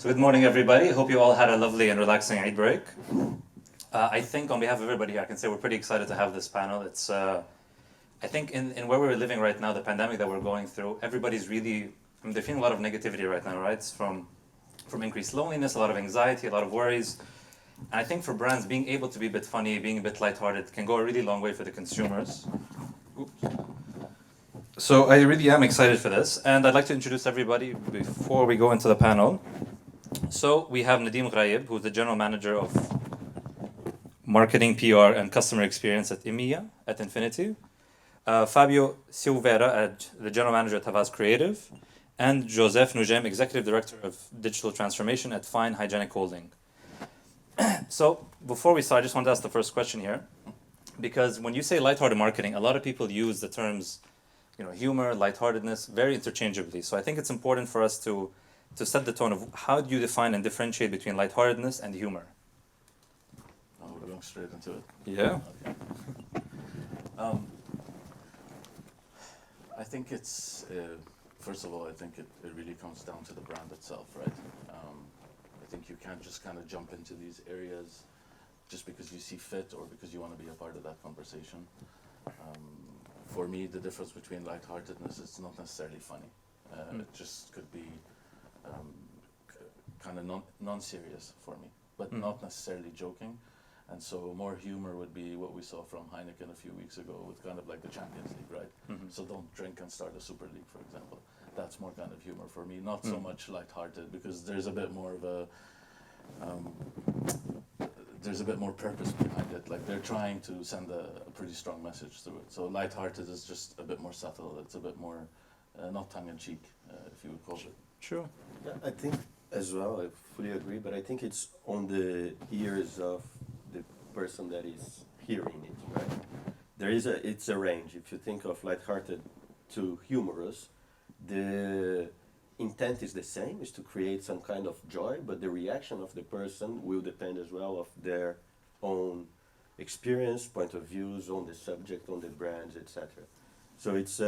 So good morning, everybody. Hope you all had a lovely and relaxing Eid break. I think on behalf of everybody here, I can say we're pretty excited to have this panel. It's, I think in where we're living right now, the pandemic that we're going through, everybody's really, they're feeling a lot of negativity right now, right? It's from increased loneliness, a lot of anxiety, a lot of worries. And I think for brands, being able to be a bit funny, being a bit lighthearted can go a really long way for the consumers. Oops. So I really am excited for this, and I'd like to introduce everybody before we go into the panel. So we have Nadim Ghrayeb, who's the General Manager of Marketing, PR, and Customer Experience at EMEA at INFINITI. Fabio Silveira, the General Manager at Havas Creative. And Joseph Noujaim, Executive Director of Digital Transformation at Fine Hygienic Holding. So before we start, I just want to ask the first question here. Because when you say lighthearted marketing, a lot of people use the terms humor, lightheartedness, very interchangeably. So I think it's important for us to set the tone of how do you define and differentiate between lightheartedness and humor? Oh, we're going straight into it. Yeah. Okay. I think it's, first of all, I think it really comes down to the brand itself, right? I think you can't just kind of jump into these areas just because you see fit or because you want to be a part of that conversation. For me, the difference between lightheartedness is not necessarily funny. It just could be kind of non-serious for me, but not necessarily joking. And so more humor would be what we saw from Heineken a few weeks ago with kind of like the Champions League, right? So don't drink and start a Super League, for example. That's more kind of humor for me, not so much lighthearted, because there's a bit more of a there's a bit more purpose behind it. Like they're trying to send a pretty strong message through it. So lighthearted is just a bit more subtle. It's a bit more not tongue-in-cheek, if you would call it. Sure. Yeah, I think as well, I fully agree, but I think it's on the ears of the person that is hearing it, right? It's a range. If you think of lighthearted to humorous, the intent is the same, is to create some kind of joy, but the reaction of the person will depend as well of their own experience, point of views on the subject, on the brands, etc. So it's,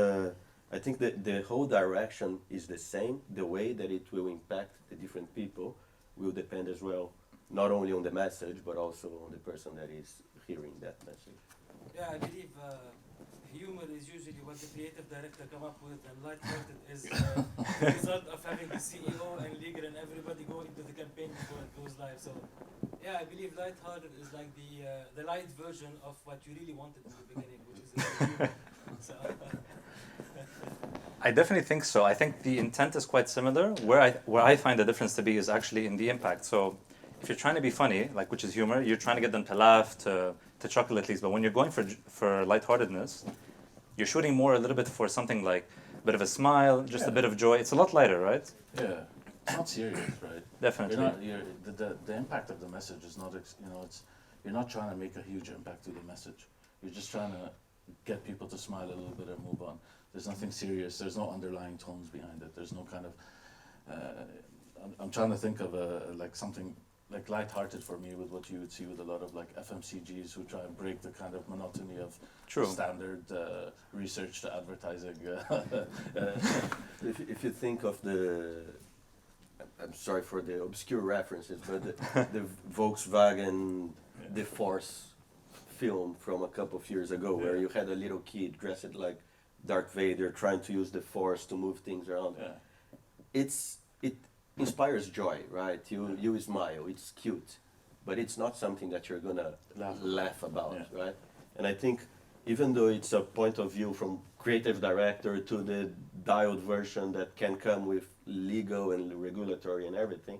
I think that the whole direction is the same. The way that it will impact the different people will depend as well, not only on the message, but also on the person that is hearing that message. Yeah, I believe humor is usually what the creative director come up with, and lighthearted is the result of having the CEO and legal and everybody go into the campaign before it goes live. So, yeah, I believe lighthearted is like the light version of what you really wanted in the beginning, which is humor. So, I definitely think so. I think the intent is quite similar. Where I find the difference to be is actually in the impact. So if you're trying to be funny, like which is humor, you're trying to get them to laugh, to chuckle at least. But when you're going for lightheartedness, you're shooting more a little bit for something like a bit of a smile, just a bit of joy. It's a lot lighter, right? Yeah, it's not serious, right? Definitely. The impact of the message is not, you're not trying to make a huge impact to the message. You're just trying to get people to smile a little bit and move on. There's nothing serious. There's no underlying tones behind it. There's no kind of. I'm trying to think of like something like lighthearted for me with what you would see with a lot of like FMCGs who try and break the kind of monotony of standard research to advertising. If you think of I'm sorry for the obscure references, but the Volkswagen The Force film from a couple of years ago, where you had a little kid dressed like Darth Vader trying to use the Force to move things around. Yeah. It inspires joy, right? You smile, it's cute, but it's not something that you're gonna laugh about, right? And I think even though it's a point of view from creative director to the dialed version that can come with legal and regulatory and everything,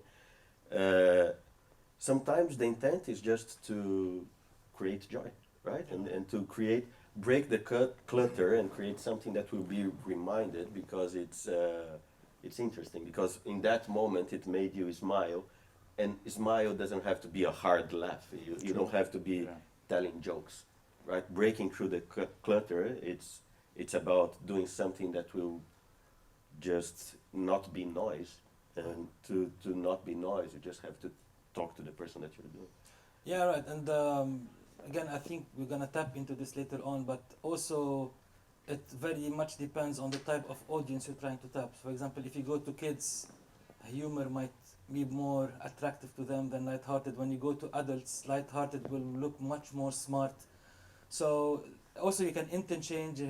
sometimes the intent is just to create joy, right? And to break the clutter and create something that will be reminded, because it's interesting, because in that moment it made you smile, and smile doesn't have to be a hard laugh. You don't have to be telling jokes, right? Breaking through the clutter, it's about doing something that will just not be noise, and to not be noise, you just have to talk to the person that you're doing. yeah, right. And again, I think we're gonna tap into this later on, but also it very much depends on the type of audience you're trying to tap. For example, if you go to kids, humor might be more attractive to them than lighthearted. When you go to adults, lighthearted will look much more smart. So also you can interchange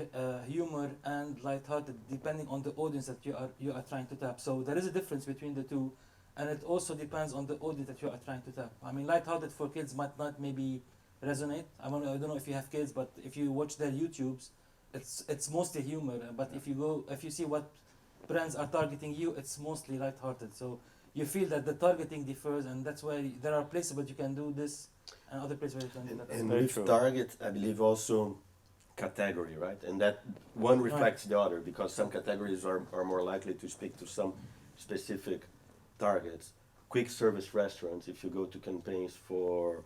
humor and lighthearted depending on the audience that you are trying to tap. So there is a difference between the two, and it also depends on the audience that you are trying to tap. I mean, lighthearted for kids might not maybe resonate. I don't know if you have kids, but if you watch their YouTubes, it's mostly humor. But if you see what brands are targeting you, it's mostly lighthearted. So you feel that the targeting differs, and that's why there are places where you can do this, and other places where you can do that. And very with true. target, I believe also category, right? And that one reflects the other, because some categories are more likely to speak to some specific targets. Quick service restaurants, if you go to campaigns for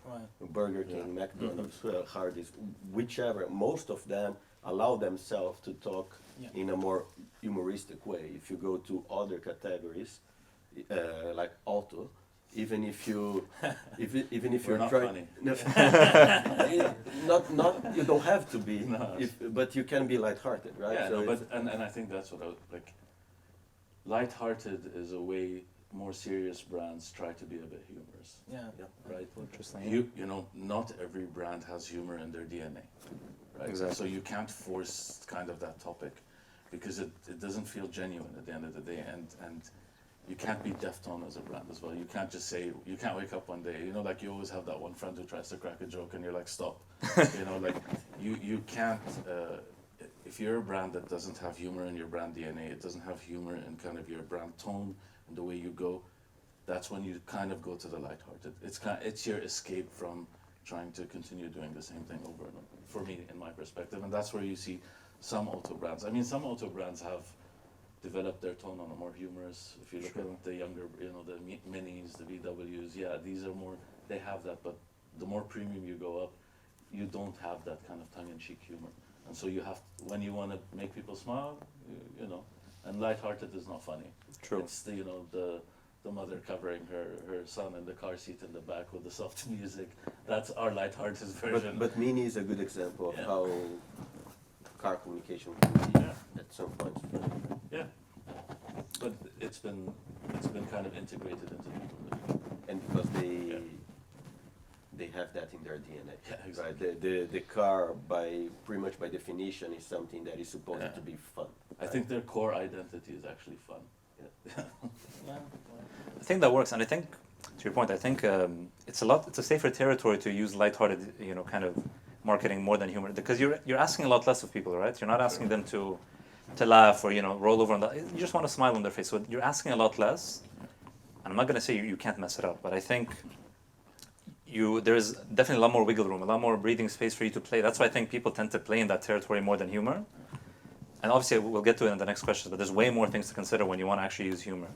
Burger King, McDonald's, Hardee's, whichever, most of them allow themselves to talk in a more humoristic way. If you go to other categories, like auto, even if you We're you're not trying, funny. not you don't have to be, No. but you can be lighthearted, right? Yeah, So no, it's- but and I think that's what like. Lighthearted is a way more serious brands try to be a bit humorous, Yeah. right? Interesting. You know, not every brand has humor in their DNA, right? Exactly. So you can't force kind of that topic because it doesn't feel genuine at the end of the day, and you can't be deft on as a brand as well. You can't just say, you can't wake up one day, you know, like you always have that one friend who tries to crack a joke and you're like, stop. You know, like you can't, if you're a brand that doesn't have humor in your brand DNA, it doesn't have humor in kind of your brand tone and the way you go, that's when you kind of go to the lighthearted. It's your escape from trying to continue doing the same thing over and over, for me, in my perspective. And that's where you see some auto brands. I mean, some auto brands have developed their tone on a more humorous. If you look at the younger, you know, the minis, the VWs, yeah, these are more, they have that, but the more premium you go up, you don't have that kind of tongue-in-cheek humor. And so you have, when you want to make people smile, you know, and lighthearted is not funny. True. It's the, you know, the mother covering her son in the car seat in the back with the soft music. That's our lighthearted version. but Mini is a good example of Yeah. how car communication can be Yeah. at some point. Yeah, but it's been kind of integrated into the And because Yeah. they have that in their DNA. Yeah, Right? The car, pretty much by definition, is something that is supposed Yeah. to be fun. I think their core identity is actually fun. Yeah. I think that works, and I think, to your point, I think it's a safer territory to use lighthearted, you know, kind of marketing more than humor, because you're asking a lot less of people, right? You're not asking them to laugh or, you know, roll over on that. You just want to smile on their face. So you're asking a lot less. And I'm not going to say you can't mess it up, but I think there's definitely a lot more wiggle room, a lot more breathing space for you to play. That's why I think people tend to play in that territory more than humor. And obviously we'll get to it in the next question, but there's way more things to consider when you want to actually use humor.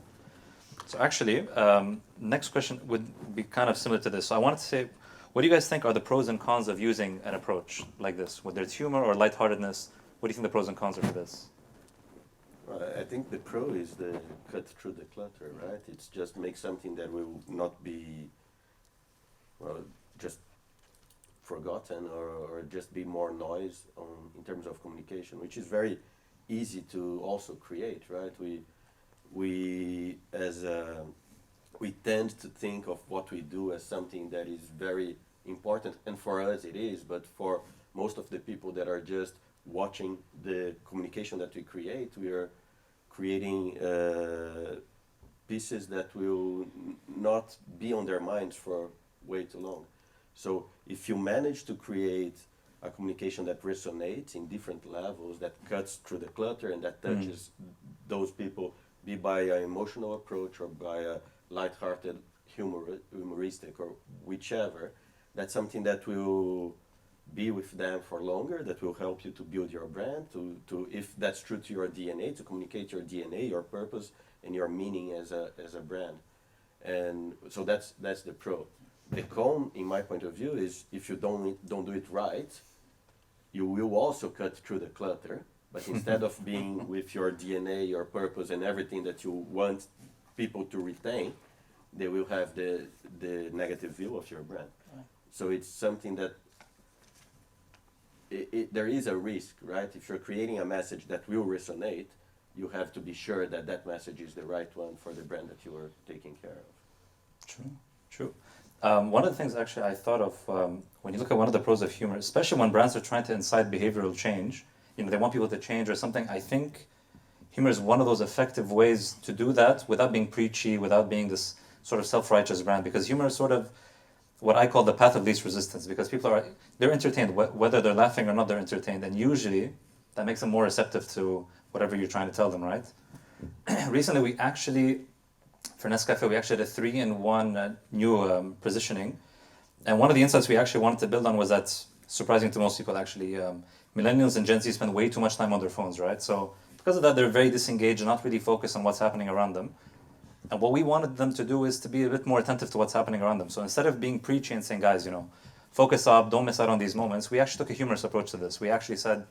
So actually, next question would be kind of similar to this. So I wanted to say, what do you guys think are the pros and cons of using an approach like this, whether it's humor or lightheartedness? What do you think the pros and cons are for this? Well, I think the pro is the cut through the clutter, right? It's just make something that will not be, well, just forgotten or just be more noise in terms of communication, which is very easy to also create, right? We tend to think of what we do as something that is very important, and for us it is, but for most of the people that are just watching the communication that we create, we are creating pieces that will not be on their minds for way too long. So if you manage to create a communication that resonates in different levels, that cuts through the clutter and that touches those people, be by an emotional approach or by a lighthearted, humoristic or whichever, that's something that will be with them for longer, that will help you to build your brand, to if that's true to your DNA, to communicate your DNA, your purpose, and your meaning as a brand. And so that's the pro. The con, in my point of view, is if you don't do it right, you will also cut through the clutter, but instead of being with your DNA, your purpose, and everything that you want people to retain, they will have the negative view of your brand. Right. So it's something that there is a risk, right? If you're creating a message that will resonate, you have to be sure that that message is the right one for the brand that you are taking care of. True. One of the things actually I thought of when you look at one of the pros of humor, especially when brands are trying to incite behavioral change, they want people to change or something. I think humor is one of those effective ways to do that without being preachy, without being this sort of self-righteous brand. Because humor is sort of what I call the path of least resistance. Because people they're entertained, whether they're laughing or not, they're entertained, and usually that makes them more receptive to whatever you're trying to tell them, right? Recently, we actually, for Nescafe, we actually had a 3-in-1 new positioning. And one of the insights we actually wanted to build on was that, surprising to most people actually, millennials and Gen Z spend way too much time on their phones, right? So because of that, they're very disengaged and not really focused on what's happening around them. And what we wanted them to do is to be a bit more attentive to what's happening around them. So instead of being preachy and saying, guys, focus up, don't miss out on these moments, we actually took a humorous approach to this. We actually said,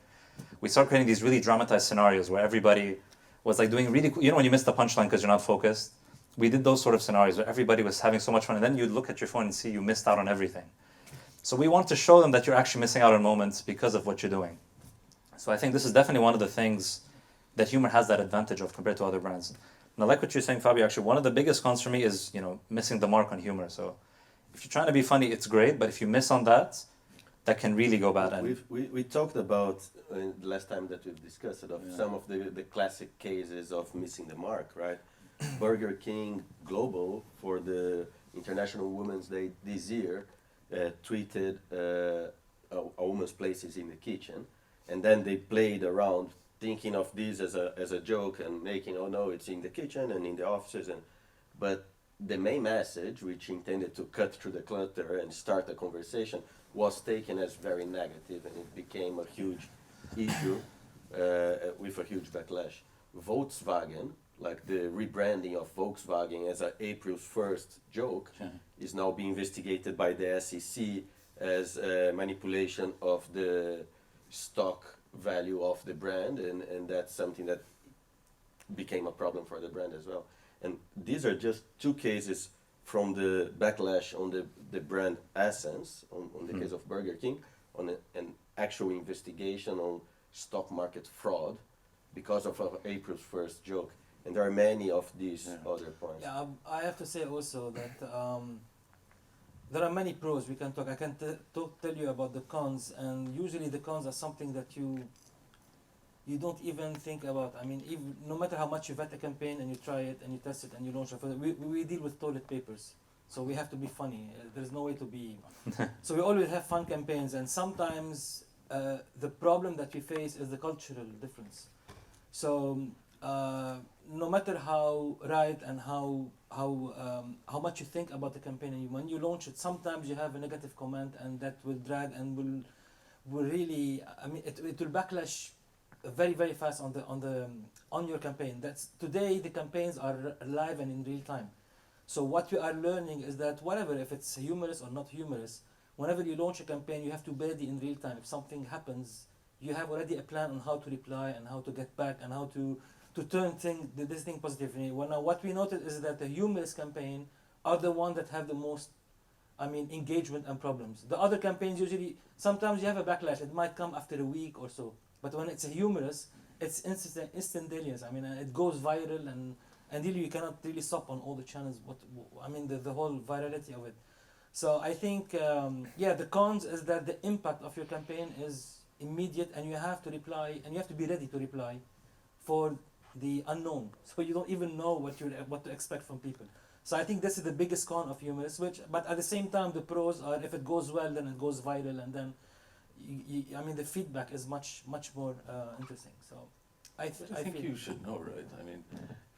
we started creating these really dramatized scenarios where everybody was like doing really cool, when you miss the punchline because you're not focused. We did those sort of scenarios where everybody was having so much fun, and then you'd look at your phone and see you missed out on everything. So we want to show them that you're actually missing out on moments because of what you're doing. So I think this is definitely one of the things that humor has that advantage of compared to other brands. And I like what you're saying, Fabio. Actually, one of the biggest cons for me is, missing the mark on humor. So if you're trying to be funny, it's great, but if you miss on that, that can really go bad. We talked about the last time that we've discussed it, of some of the classic cases of missing the mark, right? Burger King Global, for the International Women's Day this year, tweeted a woman's places in the kitchen, and then they played around thinking of this as a joke and making, oh no, it's in the kitchen and in the offices, but the main message, which intended to cut through the clutter and start a conversation, was taken as very negative, and it became a huge issue with a huge backlash. Volkswagen, like the rebranding of Volkswagen as an April 1st joke, is now being investigated by the SEC as manipulation of the stock value of the brand, and that's something that became a problem for the brand as well. And these are just two cases from the backlash on the brand essence, on the case of Burger King, on an actual investigation on stock market fraud because of an April 1st joke. And there are many of these other points. Yeah, I have to say also that there are many pros we can talk. I can tell you about the cons, and usually the cons are something that you don't even think about. I mean, no matter how much you vet a campaign and you try it and you test it and you launch it, we deal with toilet papers, so we have to be funny. There's no way to be. So we always have fun campaigns, and sometimes the problem that we face is the cultural difference. So no matter how right and how much you think about the campaign, and when you launch it, sometimes you have a negative comment, and that will drag and will really. I mean, it will backlash very, very fast on your campaign. That's today the campaigns are live and in real time. So what we are learning is that whatever, if it's humorous or not humorous, whenever you launch a campaign, you have to be ready in real time. If something happens, you have already a plan on how to reply and how to get back and how to turn this thing positively. Well, now what we noted is that the humorous campaign are the ones that have the most, engagement and problems. The other campaigns usually, sometimes you have a backlash. It might come after a week or so. But when it's a humorous, it's instantaneous. I mean, it goes viral, and really you cannot really stop on all the channels. The whole virality of it. So I think, the cons is that the impact of your campaign is immediate, and you have to reply, and you have to be ready to reply for the unknown. So you don't even know what to expect from people. So I think this is the biggest con of humorous. But at the same time, the pros are, if it goes well, then it goes viral, and then. The feedback is much more interesting. So I think you should know, right? I mean,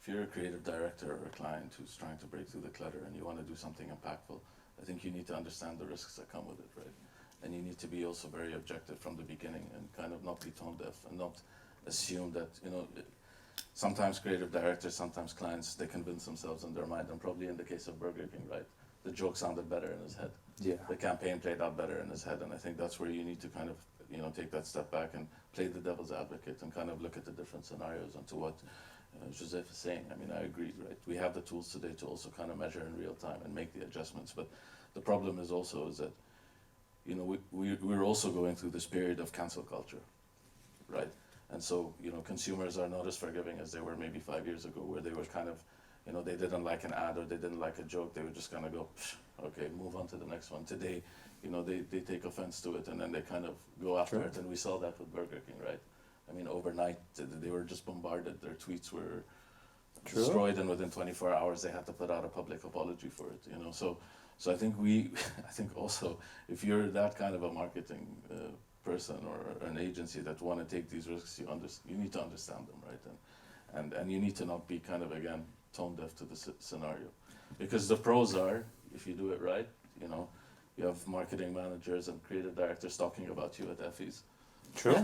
if you're a creative director or a client who's trying to break through the clutter and you want to do something impactful, I think you need to understand the risks that come with it, right? And you need to be also very objective from the beginning and kind of not be tone deaf and not assume that, sometimes creative directors, sometimes clients, they convince themselves in their mind, and probably in the case of Burger King, right? The joke sounded better in his head. Yeah. The campaign played out better in his head, and I think that's where you need to kind of, take that step back and play the devil's advocate and kind of look at the different scenarios and to what Joseph is saying. I mean, I agree, right? We have the tools today to also kind of measure in real time and make the adjustments, but the problem is that, we're also going through this period of cancel culture, right? And so, consumers are not as forgiving as they were maybe 5 years ago, where they were kind of, you know, they didn't like an ad or they didn't like a joke, they would just kind of go, "Psh, okay, move on to the next one. Today, you know, they take offense to it and then they kind of go after Sure. it. And we saw that with Burger King, right? I mean, overnight, they were just bombarded. Their tweets were True. destroyed, and within 24 hours, they had to put out a public apology for it, you know? So I think I think also, if you're that kind of a marketing person or an agency that want to take these risks, you need to understand them, right? And you need to not be kind of, again, tone deaf to the scenario. Because the pros are, if you do it right, you know, you have marketing managers and creative directors talking about you at Effie's. True.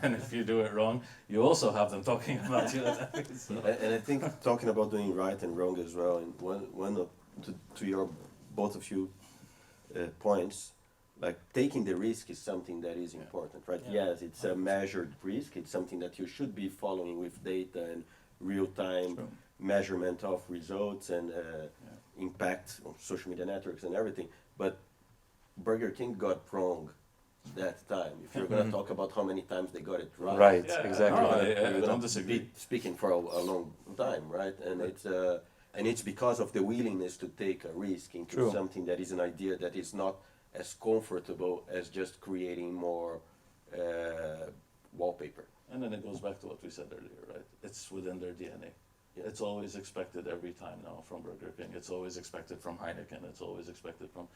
and if you do it wrong, you also have them talking about you at Effie's. So. And I think talking about doing right and wrong as well, and one of, to your both of you points, like taking the risk is something that is important, right? Yeah. Yes, it's a measured risk. It's something that you should be following with data and real-time True. measurement of results and impact on social media networks and everything. But Burger King got wrong that time. If you're going to talk about how many times they got it right, Right, Yeah, exactly. no, we're I gonna don't disagree. be speaking for a long time, right? And it's because of the willingness to take a risk into True. something that is an idea that is not as comfortable as just creating more wallpaper. And then it goes back to what we said earlier, right? It's within their DNA. Yeah. It's always expected every time now from Burger King. It's always expected from Heineken. It's always expected from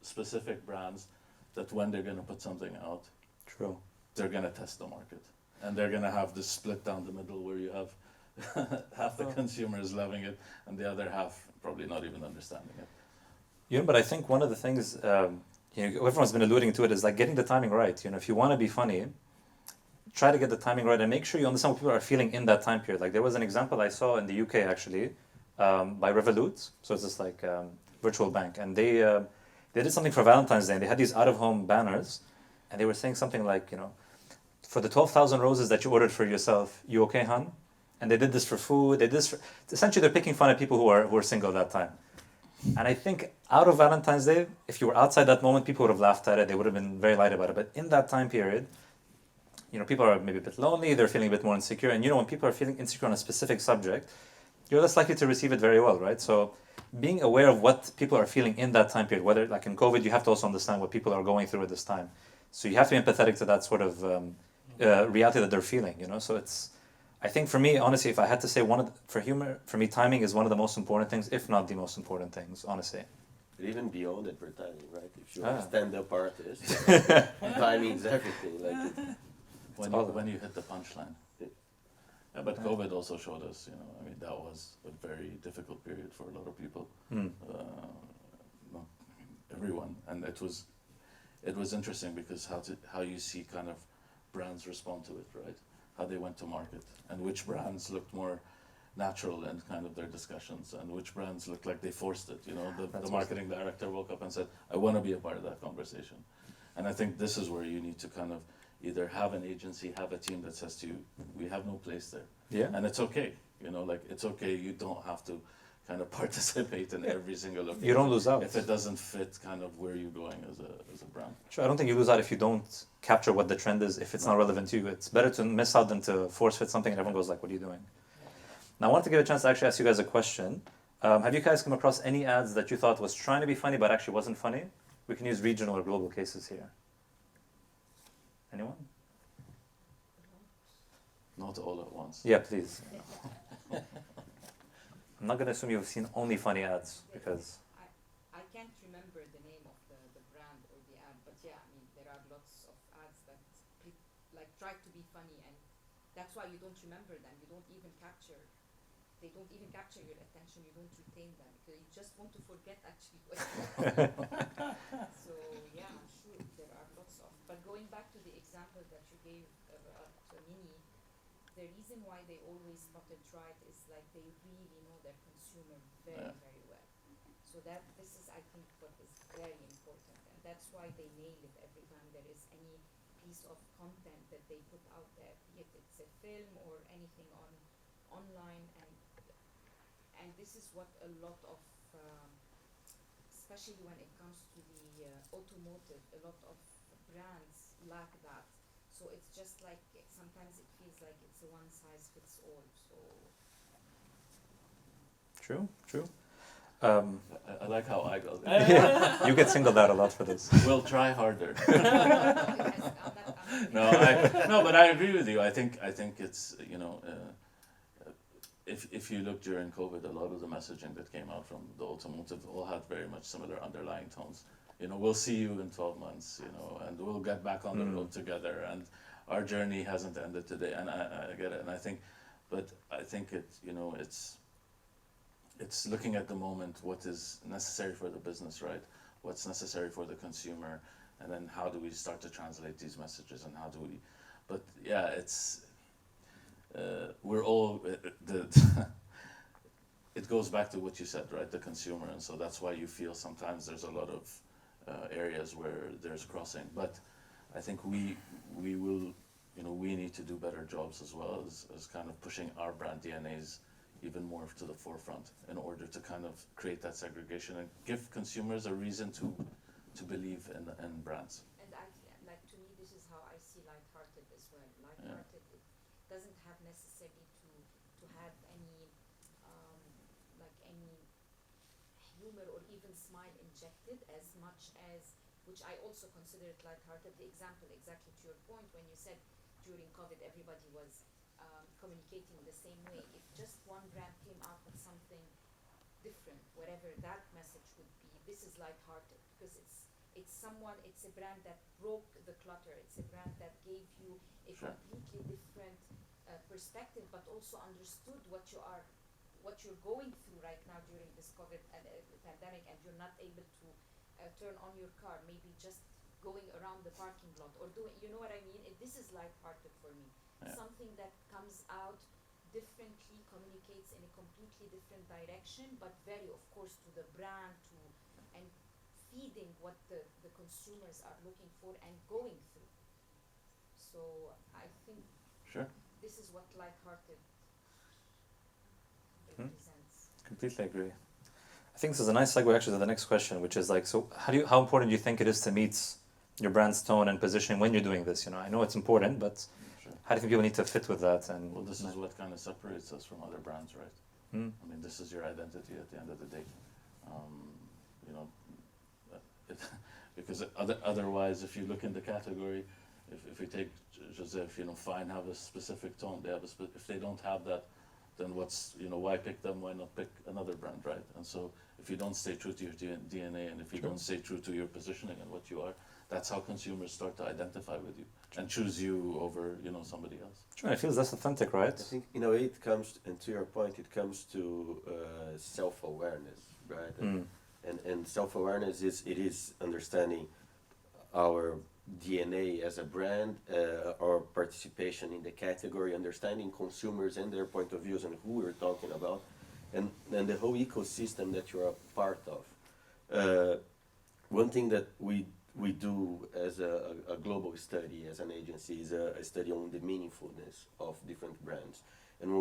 specific brands that when they're going to put something out, True. they're going to test the market. And they're going to have this split down the middle where you have half the consumers loving it and the other half probably not even understanding it. You know, but I think one of the things, you know, everyone's been alluding to it, is like getting the timing right. You know, if you want to be funny, try to get the timing right and make sure you understand what people are feeling in that time period. Like there was an example I saw in the UK actually, by Revolut. So it's this like virtual bank, and they did something for Valentine's Day. And they had these out-of-home banners, and they were saying something like, you know, for the 12,000 roses that you ordered for yourself, you okay, hun? And they did this for food. They did this for, essentially they're picking fun at people who are single at that time. And I think out of Valentine's Day, if you were outside that moment, people would have laughed at it. They would have been very light about it. But in that time period, you know, people are maybe a bit lonely. They're feeling a bit more insecure. And you know, when people are feeling insecure on a specific subject, you're less likely to receive it very well, right? So being aware of what people are feeling in that time period, whether like in COVID, you have to also understand what people are going through at this time. So you have to be empathetic to that sort of reality that they're feeling, you know? So it's, I think for me, honestly, if I had to say for me, timing is one of the most important things, if not the most important things, honestly. But even beyond advertising, right? If you're Ah. a stand-up artist, timing is everything. Like When you hit the punchline. Yeah, but COVID also showed us, you know, I mean, that was a very difficult period for a lot of people. Not everyone. And it was interesting because how you see kind of brands respond to it, right? How they went to market and which brands looked more natural in kind of their discussions and which brands looked like they forced it. You know, the marketing director woke up and said, I want to be a part of that conversation. And I think this is where you need to kind of either have an agency, have a team that says to you, we have no place there. Yeah. And it's okay, you know, like it's okay, you don't have to kind of participate in every single occasion. You don't lose out. If it doesn't fit kind of where you're going as a brand. Sure, I don't think you lose out if you don't capture what the trend is, if it's not relevant to you. It's better to miss out than to force fit something and everyone goes like, what are you doing? Now I wanted to give a chance to actually ask you guys a question. Have you guys come across any ads that you thought was trying to be funny but actually wasn't funny? We can use regional or global cases here. Anyone? Not all at once. Yeah, please. I'm not going to assume you've seen only funny ads because... I can't remember the name of the brand or the ad, but yeah, I mean, there are lots of ads that try to be funny, and that's why you don't remember them. You don't even capture, they don't even capture your attention. You don't retain them because you just want to forget actually what So yeah, sure, there are lots of, but going back to the example that you gave about Mini, the reason why they always spot it right is like they really know their consumer very, very well. So this is, I think, what is very important, and that's why they nail it every time there is any piece of content that they put out there, be it it's a film or anything online, and this is what a lot of, especially when it comes to the automotive, a lot of brands lack that. So it's just like sometimes it feels like it's a one size fits all. So True. I like how I go there. You get singled out a lot for this. We'll try harder. I'm not No, but I agree with you. I think it's if you look during COVID, a lot of the messaging that came out from the automotive all had very much similar underlying tones. We'll see you in 12 months, and we'll get back on the road together, and our journey hasn't ended today. And I get it, and I think it's looking at the moment, what is necessary for the business, right? What's necessary for the consumer, and then how do we start to translate these messages, and how do we? But yeah, it's we're all it goes back to what you said, right? The consumer, and so that's why you feel sometimes there's a lot of areas where there's crossing. But I think we will, we need to do better jobs as well as kind of pushing our brand DNAs even more to the forefront in order to kind of create that segregation and give consumers a reason to believe in brands. And to me, this is how I see Lighthearted as well. Lighthearted, it doesn't have necessarily to have any any humor or even smile injected as much as, which I also consider it lighthearted. The example, exactly to your point, when you said during COVID everybody was communicating the same way. If just one brand came out with something different, whatever that message would be, this is lighthearted because it's a brand that broke the clutter. It's a brand that gave you a completely different perspective, but also understood what you're going through right now during this COVID pandemic, and you're not able to turn on your car, maybe just going around the parking lot or doing, you know what I mean? This is lighthearted for me. Yeah. Something that comes out differently, communicates in a completely different direction, but very, of course, to the brand, and feeding what the consumers are looking for and going through. So I think this is what lighthearted represents. Completely agree. I think this is a nice segue actually to the next question, which is so how important do you think it is to meet your brand's tone and positioning when you're doing this? I know it's important, but how do you think people need to fit with that? And well, this is what kind of separates us from other brands, right? I mean, this is your identity at the end of the day. Because otherwise, if you look in the category, if we take Joseph, Fine have a specific tone. They have if they don't have that, then why pick them? Why not pick another brand, right? And so if you don't stay true to your DNA, and if you don't stay true to your positioning and what you are, that's how consumers start to identify with you and choose you over, somebody else. Sure, it feels less authentic, right? I think, it comes, and to your point, it comes to self-awareness, right? And self-awareness is understanding our DNA as a brand, our participation in the category, understanding consumers and their point of views and who we're talking about, and the whole ecosystem that you're a part of. One thing that we do as a global study, as an agency, is a study on the meaningfulness of different brands. And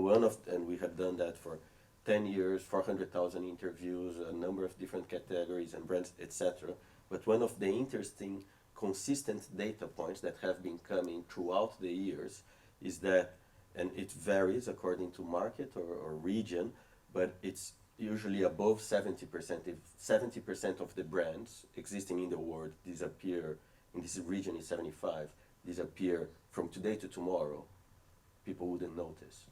we have done that for 10 years, 400,000 interviews, a number of different categories and brands, etc. But one of the interesting, consistent data points that have been coming throughout the years is that, and it varies according to market or region, but it's usually above 70%. If 70% of the brands existing in the world disappear, in this region is 75, disappear from today to tomorrow, people wouldn't notice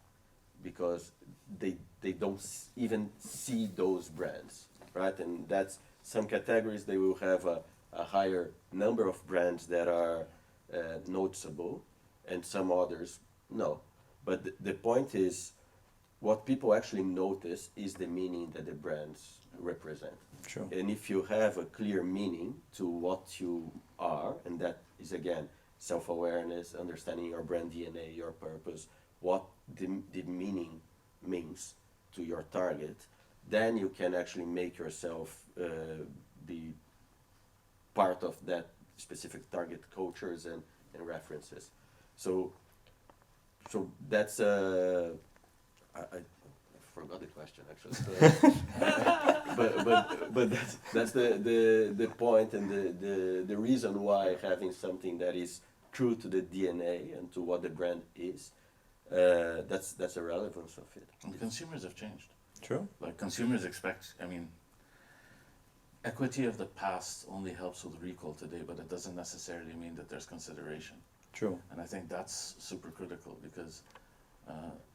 because they don't even see those brands, right? And that's some categories, they will have a higher number of brands that are noticeable, and some others no. But the point is, what people actually notice is the meaning that the brands represent. True. And if you have a clear meaning to what you are, and that is again self-awareness, understanding your brand DNA, your purpose, what the meaning means to your target, then you can actually make yourself be part of that specific target cultures and references. So that's I forgot the question actually. but that's the point and the reason why having something that is true to the DNA and to what the brand is, that's a relevance of it. And consumers have changed. True. Like consumers expect, I mean, equity of the past only helps with recall today, but it doesn't necessarily mean that there's consideration. True. And I think that's super critical because,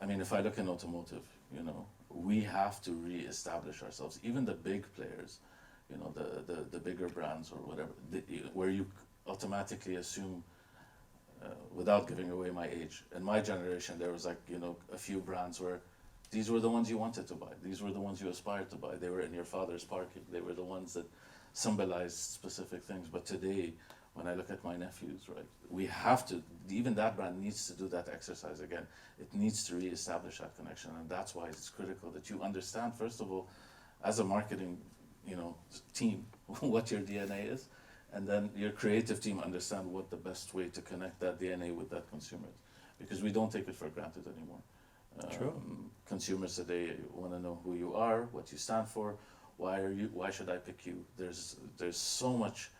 I mean, if I look in automotive, you know, we have to re-establish ourselves. Even the big players, you know, the bigger brands or whatever, where you automatically assume, without giving away my age, in my generation there was like, you know, a few brands where these were the ones you wanted to buy. These were the ones you aspired to buy. They were in your father's parking. They were the ones that symbolized specific things. But today, when I look at my nephews, right, we have to, even that brand needs to do that exercise again. It needs to reestablish that connection. And that's why it's critical that you understand, first of all, as a marketing, you know, team, what your DNA is. And then your creative team understand what the best way to connect that DNA with that consumer is. Because we don't take it for granted anymore. True. Consumers today want to know who you are, what you stand for, why should I pick you? There's so much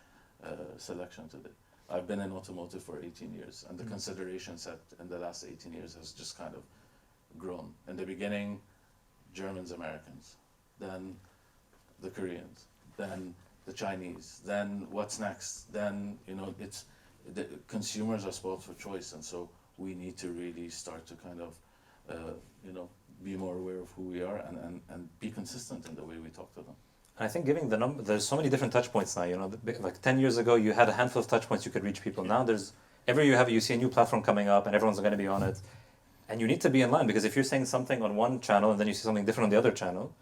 selection today. I've been in automotive for 18 years, and the consideration set in the last 18 years has just kind of grown. In the beginning, Germans, Americans, then the Koreans, then the Chinese, then what's next? Then, you know, it's the consumers are spoiled for choice, and so we need to really start to kind of you know, be more aware of who we are and be consistent in the way we talk to them. And I think giving the number, there's so many different touch points now, you know, like 10 years ago, you had a handful of touch points you could reach people. Now there's, you see a new platform coming up and everyone's going to be on it. And you need to be in line, because if you're saying something on one channel and then you see something different on the other channel,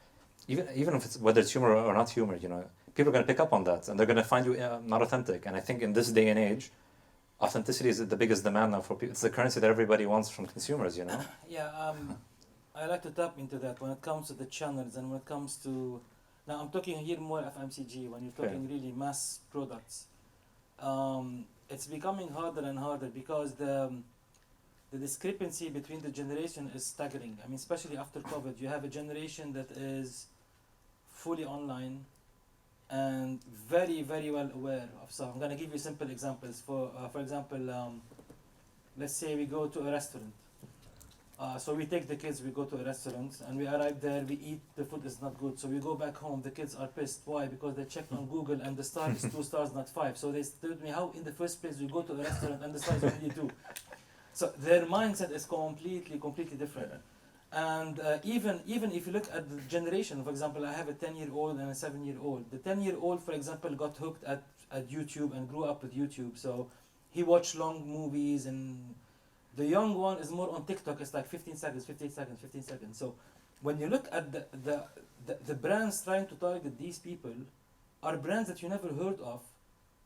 even if it's, whether it's humor or not humor, you know, people are going to pick up on that and they're going to find you not authentic. And I think in this day and age, authenticity is the biggest demand now for people. It's the currency that everybody wants from consumers, you know? Yeah, I like to tap into that when it comes to the channels and when it comes to, now I'm talking here more FMCG, when you're talking really mass products. It's becoming harder and harder because the discrepancy between the generation is staggering. I mean, especially after COVID, you have a generation that is fully online and very, very well aware of stuff. I'm gonna give you simple examples. For example, let's say we go to a restaurant. So we take the kids, we go to a restaurant, and we arrive there, we eat, the food is not good, so we go back home, the kids are pissed. Why? Because they checked on Google and the star is 2 stars, not 5. So they told me, how in the first place we go to a restaurant and the star is only 2? So their mindset is completely different. And even if you look at the generation, for example, I have a 10-year-old and a 7-year-old. The 10-year-old, for example, got hooked at YouTube and grew up with YouTube. So he watched long movies, and the young one is more on TikTok. It's like 15 seconds, 15 seconds, 15 seconds. So when you look at the brands trying to target these people are brands that you never heard of.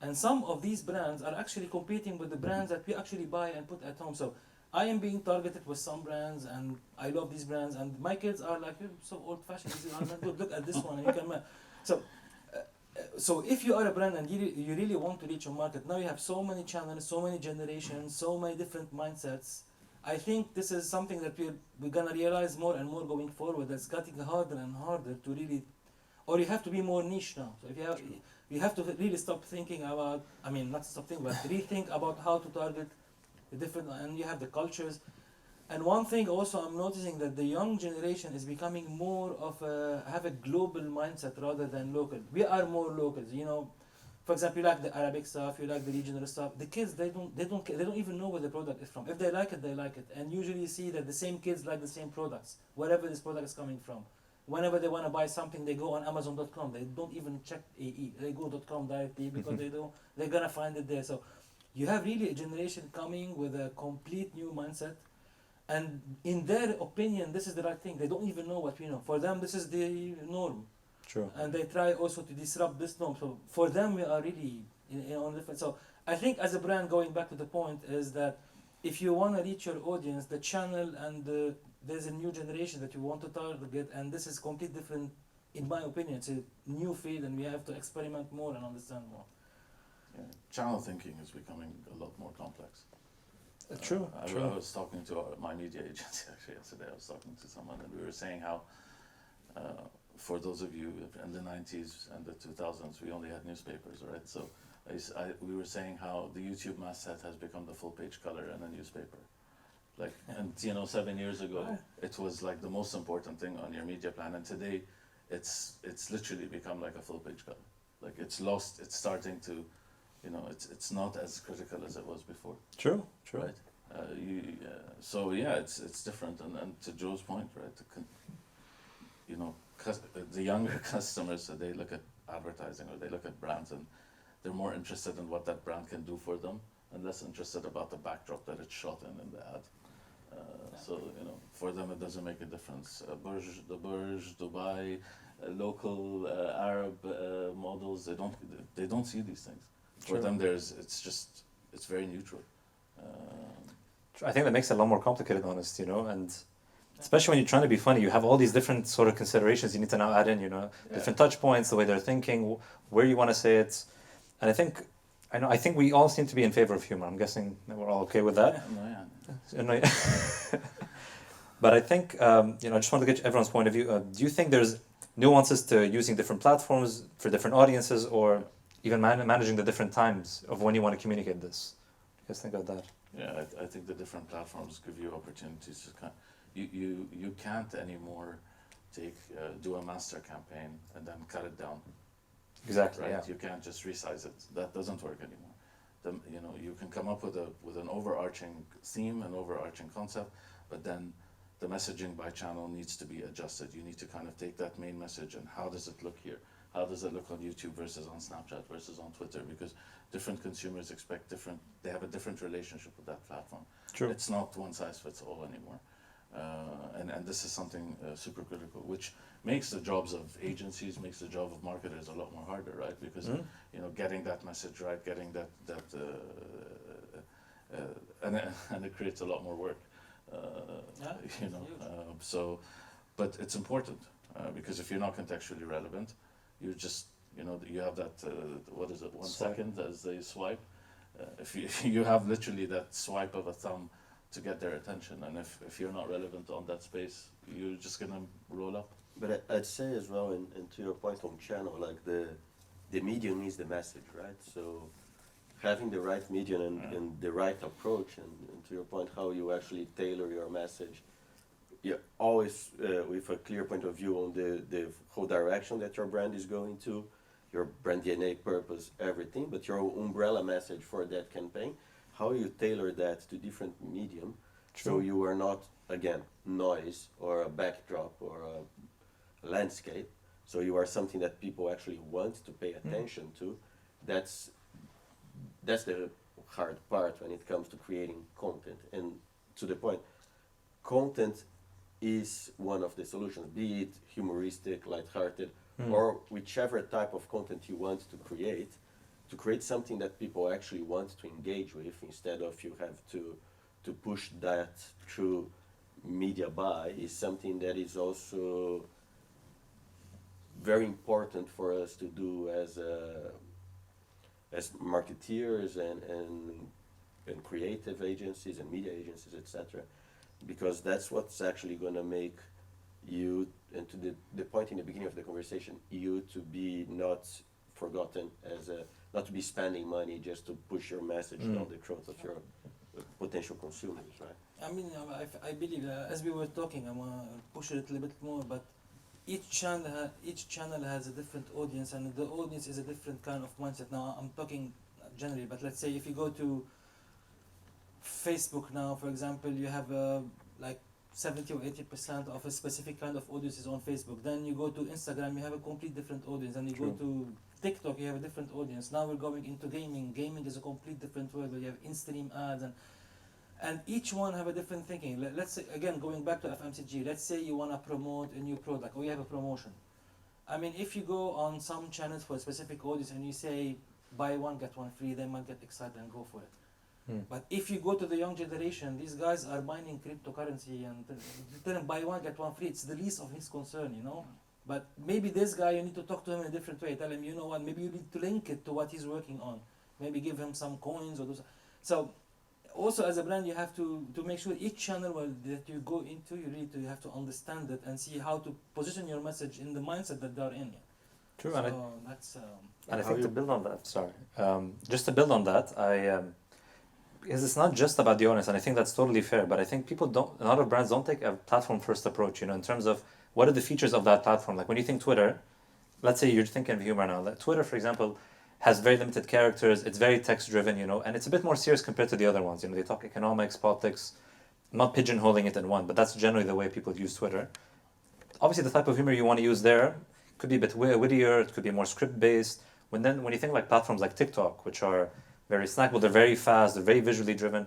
And some of these brands are actually competing with the brands that we actually buy and put at home. So I am being targeted with some brands, and I love these brands, and my kids are like, you're so old-fashioned, these are not good. Look at this one, and you can. So if you are a brand and you really want to reach a market, now you have so many channels, so many generations, so many different mindsets. I think this is something that we're gonna realize more and more going forward. That's getting harder and harder to really, or you have to be more niche now. So if you have to really stop thinking about, I mean, not stop thinking, but rethink about how to target the different, and you have the cultures. And one thing also I'm noticing that the young generation is becoming more of have a global mindset rather than local. We are more locals, you know. For example, you like the Arabic stuff, you like the regional stuff. The kids, they don't even know where the product is from. If they like it, they like it. And usually you see that the same kids like the same products, wherever this product is coming from. Whenever they want to buy something, they go on Amazon.com. They don't even check AE. They go .com directly because they're gonna find it there. So you have really a generation coming with a complete new mindset. And in their opinion, this is the right thing. They don't even know what we know. For them, this is the norm. True. And they try also to disrupt this norm. So for them, we are really on different. So I think as a brand, going back to the point, is that if you want to reach your audience, the channel and there's a new generation that you want to target, and this is completely different, in my opinion. It's a new field, and we have to experiment more and understand more. Yeah. Channel thinking is becoming a lot more complex. True. I was talking to my media agency actually yesterday. I was talking to someone, and we were saying how, for those of you in the 90s and the 2000s, we only had newspapers, right? So we were saying how the YouTube masthead has become the full-page color in a newspaper. Like, and 7 years ago, it was like the most important thing on your media plan, and today, it's literally become like a full page color. Like it's lost. It's starting to, it's not as critical as it was before. True. Right. So yeah, it's different, and to Joe's point, right? The younger customers, they look at advertising or they look at brands, and they're more interested in what that brand can do for them, and less interested about the backdrop that it's shot in the ad. So for them it doesn't make a difference. The Burj, Dubai, local Arab models, they don't see these things. For them, it's very neutral. I think that makes it a lot more complicated, honest, and especially when you're trying to be funny, you have all these different sort of considerations you need to now add in, different touch points, the way they're thinking, where you want to say it. And I think we all seem to be in favor of humor. I'm guessing that we're all okay with that. But I think, I just want to get everyone's point of view. Do you think there's nuances to using different platforms for different audiences, or even managing the different times of when you want to communicate this? What do you guys think of that? Yeah, I think the different platforms give you opportunities to you can't anymore do a master campaign and then cut it down. Exactly. Right? Yeah. You can't just resize it. That doesn't work anymore. You can come up with an overarching theme, an overarching concept, but then the messaging by channel needs to be adjusted. You need to kind of take that main message and how does it look here? How does it look on YouTube versus on Snapchat versus on Twitter? Because different consumers they have a different relationship with that platform. True. It's not one size fits all anymore. And this is something super critical, which makes the jobs of agencies, makes the job of marketers a lot more harder, right? Because getting that message right, getting that and it creates a lot more work. But it's important because if you're not contextually relevant, you just you have that 1 second as they swipe. If you have literally that swipe of a thumb to get their attention, and if you're not relevant on that space, you're just gonna roll up. But I'd say as well, and to your point on channel, like the medium is the message, right? So having the right medium and the right approach, and to your point, how you actually tailor your message, you always with a clear point of view on the whole direction that your brand is going to, your brand DNA, purpose, everything, but your umbrella message for that campaign, how you tailor that to different medium. True. So you are not, again, noise or a backdrop or a landscape. So you are something that people actually want to pay attention to. That's the hard part when it comes to creating content. And to the point, content is one of the solutions, be it humoristic, lighthearted, or whichever type of content you want to create something that people actually want to engage with, instead of you have to push that through media buy, is something that is also very important for us to do as marketeers and creative agencies and media agencies, etc. Because that's what's actually going to make you, and to the point in the beginning of the conversation, you to be not forgotten not to be spending money just to push your message down the throat of your potential consumers, right? I mean, I believe as we were talking, I'm gonna push it a little bit more, but each channel has a different audience, and the audience is a different kind of mindset. Now, I'm talking generally, but let's say if you go to Facebook now, for example, you have like 70 or 80% of a specific kind of audience is on Facebook. Then you go to Instagram, you have a complete different audience. And you go to TikTok, you have a different audience. Now we're going into gaming. Gaming is a complete different world where you have in-stream ads, and each one have a different thinking. Let's say, again, going back to FMCG, let's say you want to promote a new product, or you have a promotion. I mean, if you go on some channels for a specific audience and you say, buy one, get one free, they might get excited and go for it. But if you go to the young generation, these guys are mining cryptocurrency and tell them buy one, get one free. It's the least of his concern, But maybe this guy, you need to talk to him in a different way. Tell him, you know what, maybe you need to link it to what he's working on. Maybe give him some coins or those. So also as a brand, you have to make sure each channel that you go into, you have to understand it and see how to position your message in the mindset that they're in. True. So and I think to build on that, just to build on that, Because it's not just about the audience, and I think that's totally fair. But I think a lot of brands don't take a platform-first approach. In terms of what are the features of that platform. Like when you think Twitter, let's say you're thinking of humor now. Like Twitter, for example, has very limited characters. It's very text-driven, and it's a bit more serious compared to the other ones. They talk economics, politics, not pigeonholing it in one, but that's generally the way people use Twitter. Obviously, the type of humor you want to use there could be a bit wittier. It could be more script-based. When you think like platforms like TikTok, which are very snackable, they're very fast, they're very visually driven.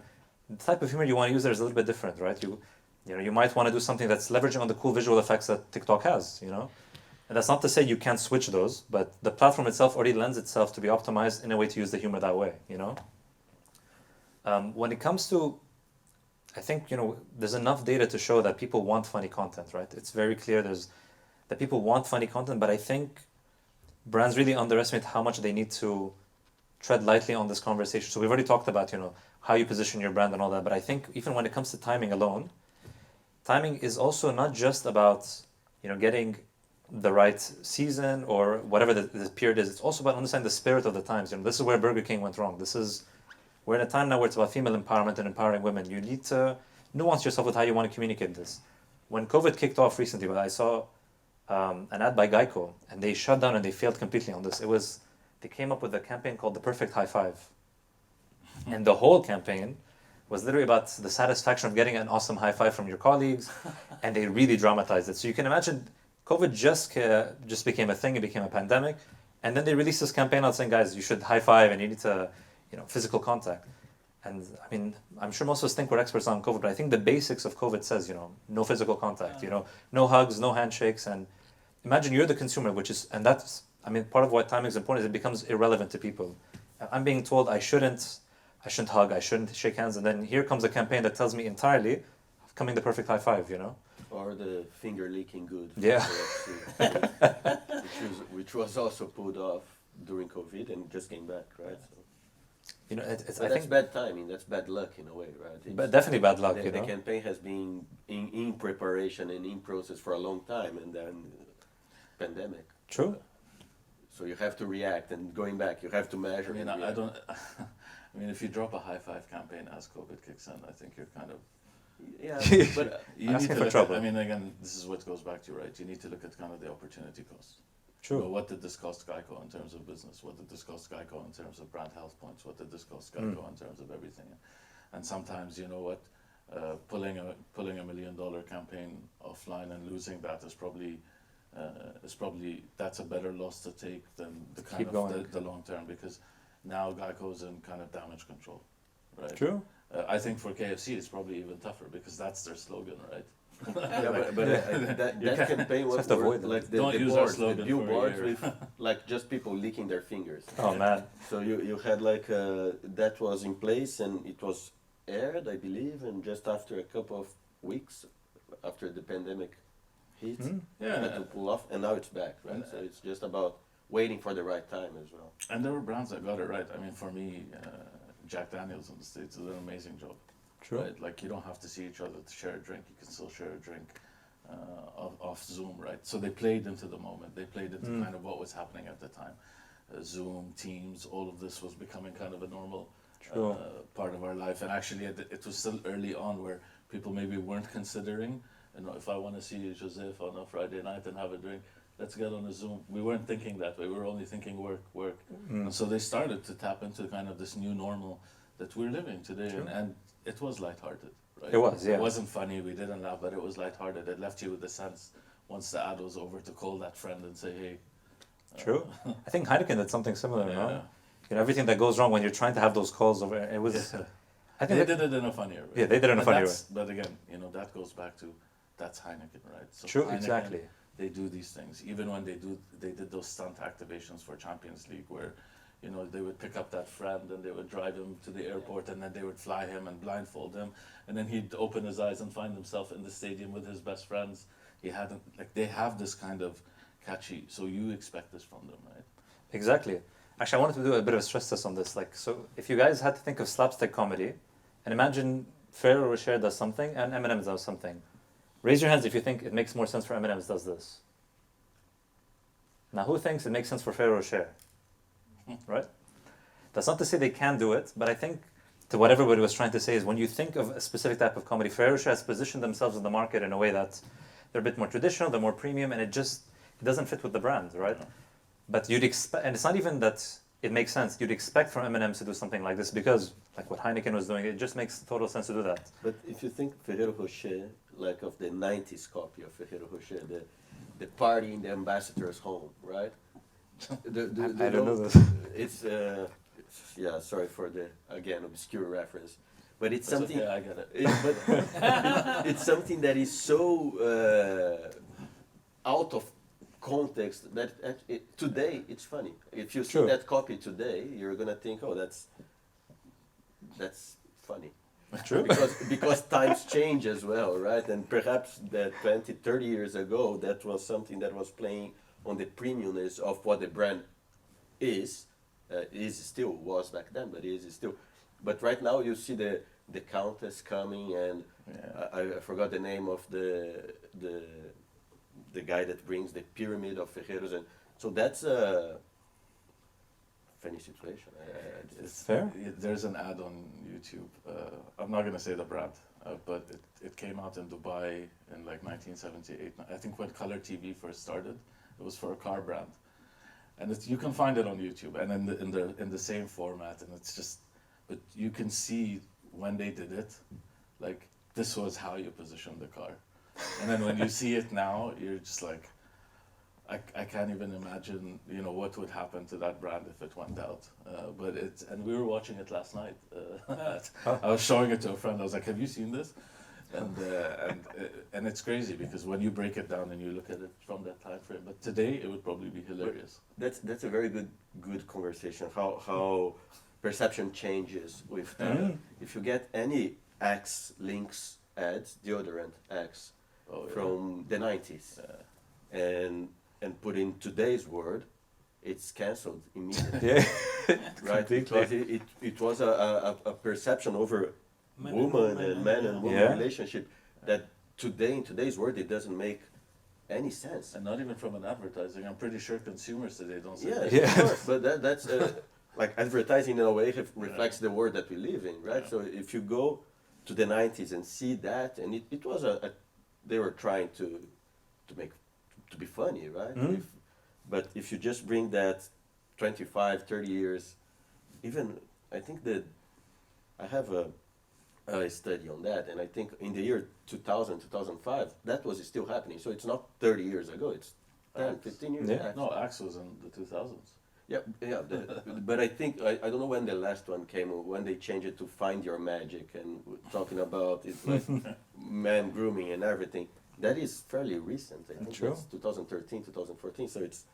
The type of humor you want to use there is a little bit different, right? You might want to do something that's leveraging on the cool visual effects that TikTok has, And that's not to say you can't switch those, but the platform itself already lends itself to be optimized in a way to use the humor that way, When it comes to, I think, there's enough data to show that people want funny content, right? It's very clear that people want funny content, but I think brands really underestimate how much they need to tread lightly on this conversation. So we've already talked about, how you position your brand and all that, but I think even when it comes to timing alone, timing is also not just about, getting the right season or whatever the period is. It's also about understanding the spirit of the times. This is where Burger King went wrong. We're in a time now where it's about female empowerment and empowering women. You need to nuance yourself with how you want to communicate this. When COVID kicked off recently, I saw an ad by Geico, and they shut down and they failed completely on this. They came up with a campaign called the Perfect High Five. And the whole campaign was literally about the satisfaction of getting an awesome high five from your colleagues, and they really dramatized it. So you can imagine COVID just became a thing, it became a pandemic, and then they released this campaign out saying, guys, you should high five and you need to, physical contact. And I mean, I'm sure most of us think we're experts on COVID, but I think the basics of COVID says, no physical contact, no hugs, no handshakes, and imagine you're the consumer, part of why timing is important is it becomes irrelevant to people. I'm being told I shouldn't hug, I shouldn't shake hands, and then here comes a campaign that tells me entirely of coming the perfect high five, Or the finger licking good. Yeah. which was also put off during COVID and just came back, right? So. That's bad timing. That's bad luck in a way, right? But definitely bad luck. The campaign has been in preparation and in process for a long time, and then pandemic. True. So you have to react, and going back, you have to measure. I don't. If you drop a high five campaign as COVID kicks in, I think you're kind of. Yeah, but you need to for look trouble. again, this is what goes back to, right? You need to look at kind of the opportunity cost. True. What did this cost Geico in terms of business? What did this cost Geico in terms of brand health points? What did this cost Geico in terms of everything? And sometimes, pulling a $1 million campaign offline and losing that is probably that's a better loss to take than the long term, because now Geico's in kind of damage control, right? True. I think for KFC it's probably even tougher because that's their slogan, right? that campaign was like the billboards with like just people licking their fingers. Oh man! So you had like that was in place and it was aired, I believe, and just after a couple of weeks after the pandemic hit, had to pull off, and now it's back, right? So it's just about waiting for the right time as well. And there were brands that got it right. For me, Jack Daniels in the States did an amazing job. True. Right? Like you don't have to see each other to share a drink. You can still share a drink off Zoom, right? So they played into the moment. They played into kind of what was happening at the time. Zoom, Teams, all of this was becoming kind of a normal part of our life. And actually, it was still early on where people maybe weren't considering, if I want to see Joseph on a Friday night and have a drink, let's get on a Zoom. We weren't thinking that way. We were only thinking work. And so they started to tap into kind of this new normal that we're living today. And it was lighthearted, right? It was, yeah. It wasn't funny. We didn't laugh, but it was lighthearted. It left you with the sense, once the ad was over, to call that friend and say, hey. True. I think Heineken did something similar, no? Everything that goes wrong when you're trying to have those calls over, it was... I think they did it in a funnier way. Yeah, they did it in a funnier way. But again, that goes back to, that's Heineken, right? So True, Heineken, exactly. They do these things. Even when they did those stunt activations for Champions League where, they would pick up that friend and they would drive him to the airport and then they would fly him and blindfold him. And then he'd open his eyes and find himself in the stadium with his best friends. They have this kind of catchy, so you expect this from them, right? Exactly. Actually, I wanted to do a bit of a stress test on this. So if you guys had to think of slapstick comedy, and imagine Ferrero Rocher does something and M&M's does something. Raise your hands if you think it makes more sense for M&M's does this. Now, who thinks it makes sense for Ferrero Rocher? Right? That's not to say they can do it, but I think to what everybody was trying to say is when you think of a specific type of comedy, Ferrero Rocher has positioned themselves in the market in a way that they're a bit more traditional, they're more premium, and it doesn't fit with the brand, right? Yeah. But you'd expect, and it's not even that it makes sense. You'd expect from M&M's to do something like this because, like what Heineken was doing, it just makes total sense to do that. But if you think Ferrero Rocher, like of the 90s copy of Ferrero Rocher, the party in the ambassador's home, right? I don't know this. It's, yeah, sorry for the, again, obscure reference. But it's That's something, okay, I get it. it's something that is so out of context that today it's funny. If you see True. that copy today, you're gonna think, oh, that's funny. True. Because times change as well, right? And perhaps that 20, 30 years ago, that was something that was playing on the premiumness of what the brand is still, was back then, but is still. But right now you see the Countess coming, and I forgot the name of the guy that brings the pyramid of Ferreros, and so that's a funny situation. It's fair. There's an ad on YouTube. I'm not going to say the brand, but it came out in Dubai in like 1978. I think when color TV first started, it was for a car brand, and you can find it on YouTube and in the same format, and it's just, but you can see when they did it, like this was how you position the car, and then when you see it now, you're just like, I can't even imagine, what would happen to that brand if it went out. But and we were watching it last night. I was showing it to a friend. I was like, "Have you seen this?" And it's crazy because when you break it down and you look at it from that time frame. But today it would probably be hilarious. That's a very good conversation. How perception changes with if you get any Axe Links ads, deodorant Axe from the 90s, and put in today's word, it's cancelled immediately. Yeah. Right? Because it was a perception over woman and man and woman relationship that today, in today's world, it doesn't make any sense. And not even from an advertising. I'm pretty sure consumers today don't say Yes, that. of course, but that's like advertising in a way reflects the world that we live in, right? Yeah. So if you go to the 90s and see that, and it was they were trying to be funny, right? But if you just bring that 25, 30 years, even I think that I have a study on that, and I think in the year 2000, 2005, that was still happening. So it's not 30 years ago, it's 10, 15 years ago. No, Axe was in the 2000s. Yeah. But I think, I don't know when the last one came, or when they changed it to Find Your Magic, and talking about it like man grooming and everything. That is fairly recent. I think True. that's 2013, 2014. So it's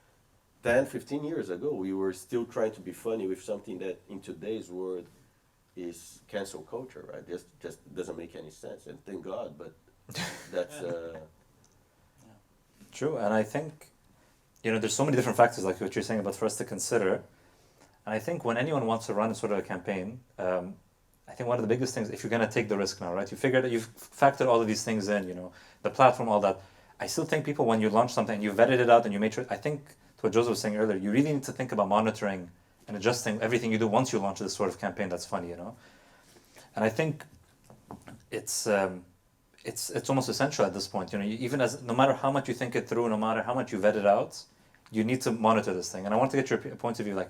10, 15 years ago. We were still trying to be funny with something that in today's world is cancel culture, right? Just doesn't make any sense. And thank God, but that's... True, and I think, there's so many different factors like what you're saying about for us to consider. And I think when anyone wants to run sort of a campaign, I think one of the biggest things, if you're going to take the risk now, right? You figured that you've factored all of these things in, the platform, all that. I still think people, when you launch something, you vetted it out and you made sure, I think to what Joseph was saying earlier, you really need to think about monitoring and adjusting everything you do once you launch this sort of campaign that's funny, And I think it's almost essential at this point, even no matter how much you think it through, no matter how much you vet it out, you need to monitor this thing. And I want to get your point of view, like,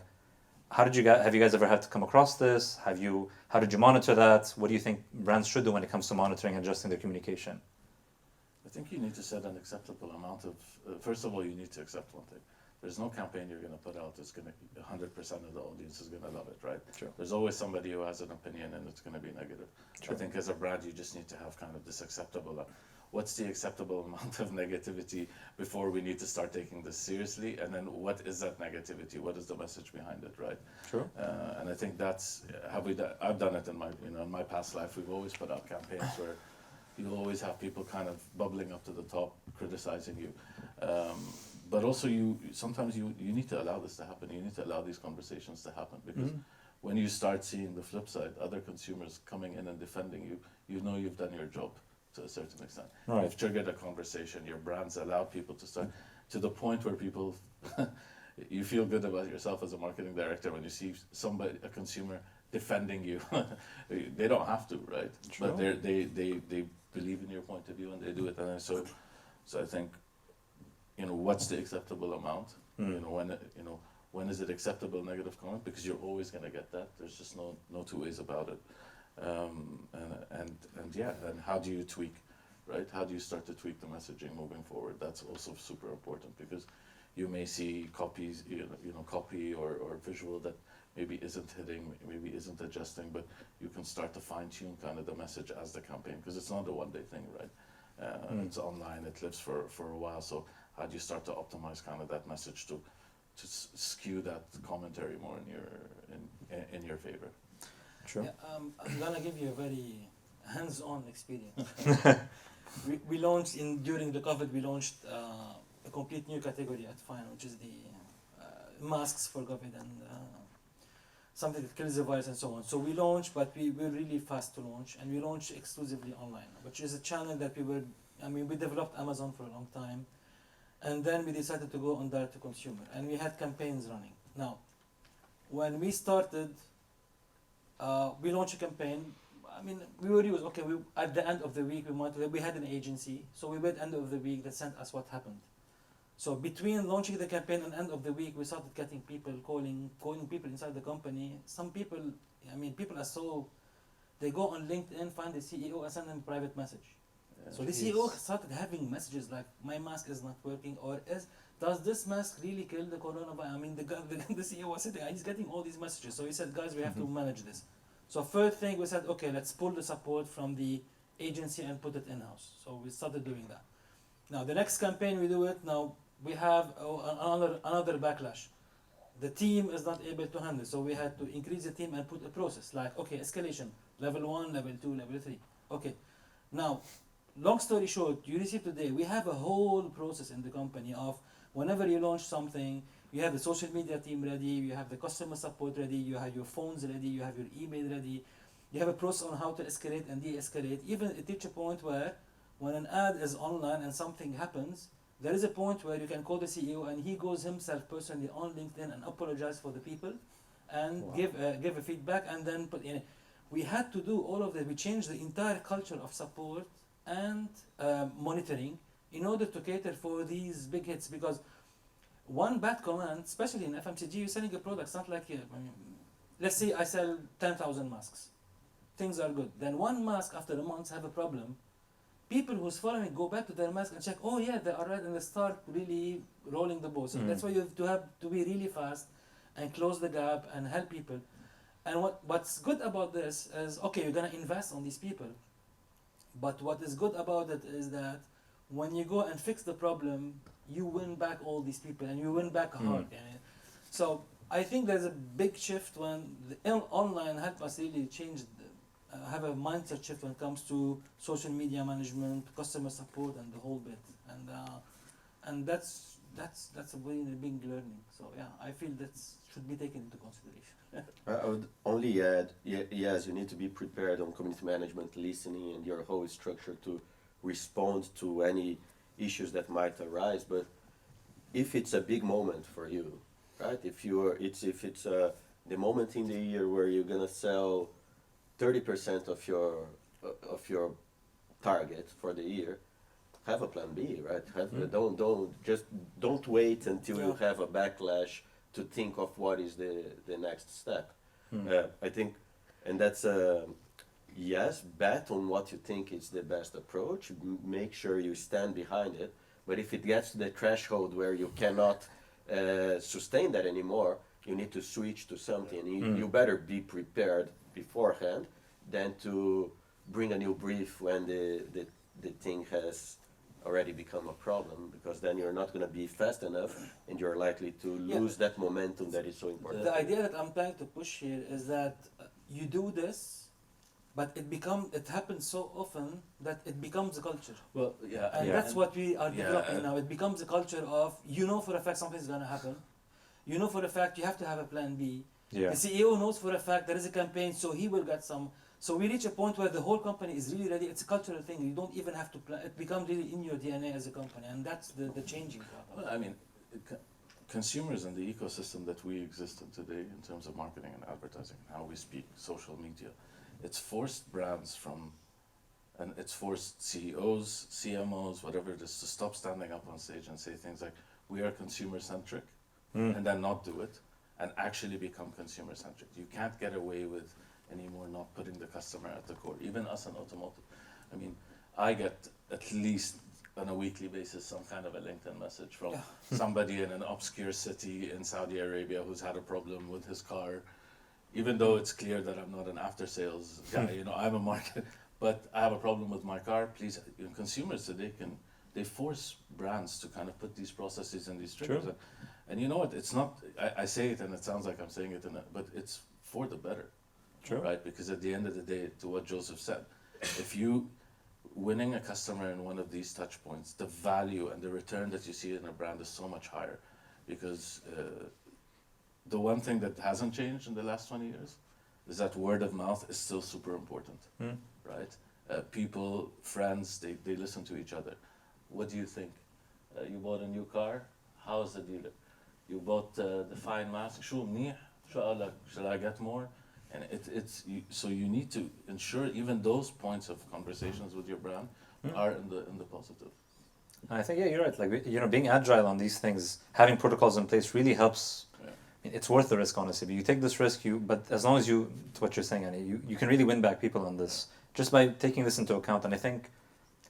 have you guys ever had to come across this? How did you monitor that? What do you think brands should do when it comes to monitoring and adjusting their communication? I think you need to set an acceptable amount of, first of all, you need to accept one thing. There's no campaign you're going to put out that's going to, 100% of the audience is going to love it, right? Sure. There's always somebody who has an opinion and it's going to be negative. Sure. I think as a brand, you just need to have kind of this acceptable, what's the acceptable amount of negativity before we need to start taking this seriously? And then what is that negativity? What is the message behind it, right? True. And I think that's, I've done it in my, in my past life. We've always put out campaigns where you'll always have people kind of bubbling up to the top, criticizing you. But also sometimes you need to allow this to happen. You need to allow these conversations to happen, because when you start seeing the flip side, other consumers coming in and defending you, you've done your job to a certain extent. Right. You've triggered a conversation. Your brand's allowed people to start to the point where people, you feel good about yourself as a marketing director when you see a consumer defending you. They don't have to, right? True. But they believe in your point of view and they do it. And so I think, what's the acceptable amount? When is it acceptable negative comment? Because you're always going to get that. There's just no two ways about it. And how do you tweak, right? How do you start to tweak the messaging moving forward? That's also super important because you may see copies, copy or visual that maybe isn't hitting, maybe isn't adjusting, but you can start to fine tune kind of the message as the campaign because it's not a one day thing, right? It's online, it lives for a while. So how do you start to optimize kind of that message to skew that commentary more in your favor? True. Yeah, I'm gonna give you a very hands-on experience. we launched during the COVID. We launched a complete new category at Fine, which is the masks for COVID and something that kills the virus and so on. So we launched, but we were really fast to launch, and we launched exclusively online, which is a channel that we developed Amazon for a long time, and then we decided to go on direct to consumer, and we had campaigns running. Now, when we started, we launched a campaign. We were used, at the end of the week, we had an agency, so we wait end of the week that sent us what happened. So between launching the campaign and end of the week, we started getting people calling people inside the company. Some people, people are so, they go on LinkedIn, find the CEO and send them a private message. So the CEO started having messages like, my mask is not working, or does this mask really kill the coronavirus? The CEO was sitting, he's getting all these messages. So he said, guys, we have to manage this. So first thing we said, okay, let's pull the support from the agency and put it in-house. So we started doing that. Now the next campaign we do it, now we have another backlash. The team is not able to handle, so we had to increase the team and put a process like, okay, escalation, level 1, level 2, level 3. Okay, now, long story short, you receive today, we have a whole process in the company of whenever you launch something, you have the social media team ready, you have the customer support ready, you have your phones ready, you have your email ready, you have a process on how to escalate and de-escalate. Even it reaches a point where when an ad is online and something happens, there is a point where you can call the CEO and he goes himself personally on LinkedIn and apologize for the people and give a feedback and then put in. We had to do all of that. We changed the entire culture of support and monitoring in order to cater for these big hits, because one bad comment, especially in FMCG, you're selling a product. It's not like let's say I sell 10,000 masks. Things are good. Then one mask after a month have a problem. People who's following go back to their mask and check, oh yeah, they are right, and they start really rolling the ball. So that's why you have to be really fast and close the gap and help people. And what's good about this is, okay, you're gonna invest on these people, but what is good about it is that when you go and fix the problem, you win back all these people and you win back hard. So I think there's a big shift when the online helped us really change, have a mindset shift when it comes to social media management, customer support, and the whole bit. And that's a very big learning. So yeah, I feel that should be taken into consideration. I would only add, yes, you need to be prepared on community management, listening, and your whole structure to respond to any issues that might arise. But if it's a big moment for you, right? If it's the moment in the year where you're gonna sell 30% of your target for the year, have a plan B, right? Don't wait until you have a backlash to think of what is the next step. I think, and that's yes, bet on what you think is the best approach. Make sure you stand behind it. But if it gets to the threshold where you cannot sustain that anymore, you need to switch to something. You better be prepared beforehand than to bring a new brief when the thing has already become a problem, because then you're not going to be fast enough and you're likely to lose that momentum that is so important. The idea that I'm trying to push here is that you do this, but it happens so often that it becomes a culture. Well, And that's what we are developing now. It becomes a culture of, for a fact something's going to happen. For a fact you have to have a plan B. Yeah. The CEO knows for a fact there is a campaign, so he will get some. So we reach a point where the whole company is really ready. It's a cultural thing. You don't even have to plan. It becomes really in your DNA as a company, and that's the changing part. Well, I mean, consumers in the ecosystem that we exist in today in terms of marketing and advertising and how we speak, social media, it's forced brands and it's forced CEOs, CMOs, whatever it is, to stop standing up on stage and say things like, we are consumer centric, and then not do it, and actually become consumer centric. You can't get away with anymore not putting the customer at the core. Even us in automotive. I mean, I get at least on a weekly basis some kind of a LinkedIn message from somebody in an obscure city in Saudi Arabia who's had a problem with his car, even though it's clear that I'm not an after sales guy, you know, I'm a market, but I have a problem with my car. Please, you know, consumers today they force brands to kind of put these processes and these triggers. True. And you know what, it's not, I say it and it sounds like I'm saying it, but it's for the better. True. Right? Because at the end of the day, to what Joseph said, if you winning a customer in one of these touch points, the value and the return that you see in a brand is so much higher. Because the one thing that hasn't changed in the last 20 years is that word of mouth is still super important, right? People, friends, they listen to each other. What do you think? You bought a new car? How's the dealer? You bought the fine mask? شو منيح? شو قالك? Shall I get more? And so you need to ensure even those points of conversations with your brand are in the positive. I think, yeah, you're right. Like, you know, being agile on these things, having protocols in place really helps. Yeah. I mean, it's worth the risk, honestly. But you take this risk, but as long as to what you're saying, Annie, you can really win back people on this just by taking this into account. And I think,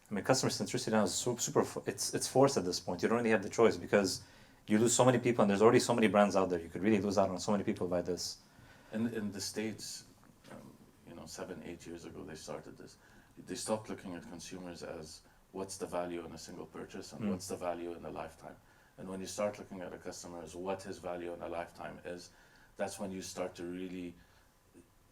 I mean, customer centricity now is super. It's forced at this point. You don't really have the choice because you lose so many people, and there's already so many brands out there. You could really lose out on so many people by this. And in the States, you know, 7-8 years ago, they started this. They stopped looking at consumers as what's the value in a single purchase and what's the value in a lifetime. And when you start looking at a customer as what his value in a lifetime is, that's when you start to really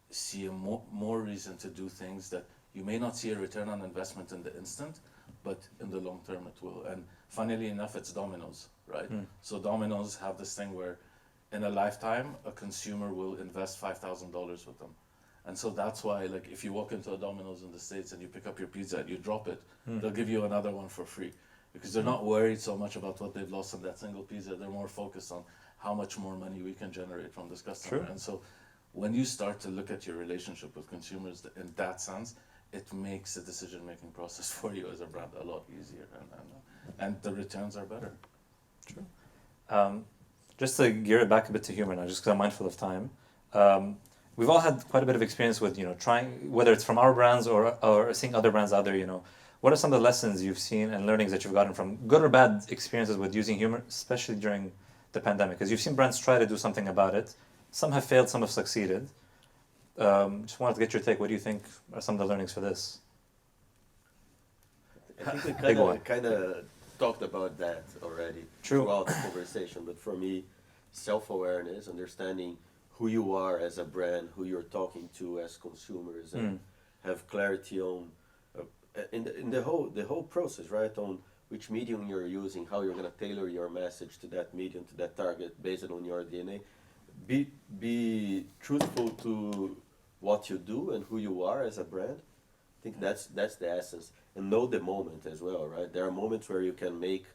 see more reason to do things that you may not see a return on investment in the instant, but in the long term it will. And funnily enough, it's Domino's, right? So Domino's have this thing where in a lifetime, a consumer will invest $5,000 with them. And so that's why, like, if you walk into a Domino's in the States and you pick up your pizza and you drop it, they'll give you another one for free. Because they're not worried so much about what they've lost on that single pizza. They're more focused on how much more money we can generate from this customer. True. And so when you start to look at your relationship with consumers in that sense, it makes the decision-making process for you as a brand a lot easier. And the returns are better. True. Just to gear it back a bit to humor now, just because I'm mindful of time. We've all had quite a bit of experience with, you know, trying, whether it's from our brands or seeing other brands out there, you know. What are some of the lessons you've seen and learnings that you've gotten from good or bad experiences with using humor, especially during the pandemic? Because you've seen brands try to do something about it. Some have failed, some have succeeded. Just wanted to get your take. What do you think are some of the learnings for this? I think Big we one. kind of talked about that already True. throughout the conversation. But for me, self-awareness, understanding who you are as a brand, who you're talking to as consumers, and have clarity on in the whole process, right? On which medium you're using, how you're going to tailor your message to that medium, to that target, based on your DNA. Be truthful to what you do and who you are as a brand. I think that's the essence. And know the moment as well, right? There are moments where you can make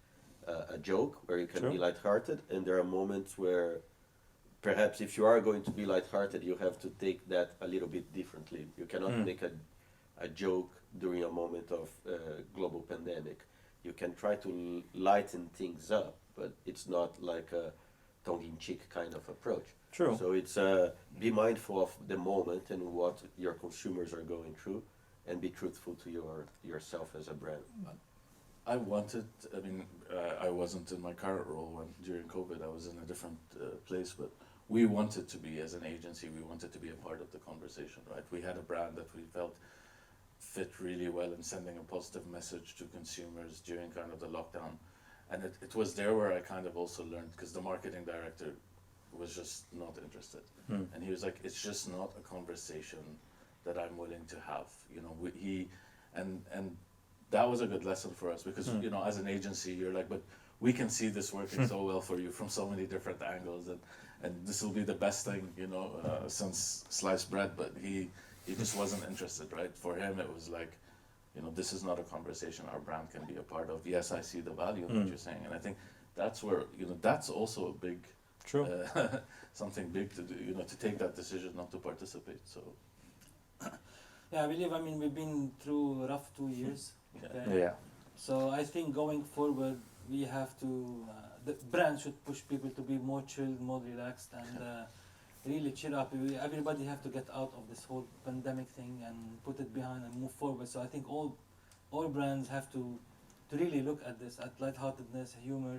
a joke, where you can be lighthearted, and there are moments where perhaps if you are going to be lighthearted, you have to take that a little bit differently. You cannot make a joke during a moment of global pandemic. You can try to lighten things up, but it's not like a tongue-in-cheek kind of approach. True. So it's be mindful of the moment and what your consumers are going through, and be truthful to yourself as a brand. I wasn't in my current role during COVID. I was in a different place, but we wanted to be, as an agency, we wanted to be a part of the conversation, right? We had a brand that we felt fit really well in sending a positive message to consumers during kind of the lockdown. And it was there where I kind of also learned, because the marketing director was just not interested. And he was like, it's just not a conversation that I'm willing to have. You know, and that was a good lesson for us, because, you know, as an agency, you're like, but we can see this working so well for you from so many different angles, and this will be the best thing, you know, since sliced bread. But he just wasn't interested, right? For him, it was like, you know, this is not a conversation our brand can be a part of. Yes, I see the value in what you're saying, and I think that's where, that's also a big, True. something big to do, to take that decision not to participate. So, Yeah, I believe, we've been through rough 2 years. Yeah. Okay? Yeah. So I think going forward, we have to, the brand should push people to be more chilled, more relaxed, and really chill up. Everybody have to get out of this whole pandemic thing and put it behind and move forward. So I think all brands have to really look at this, at lightheartedness, humor,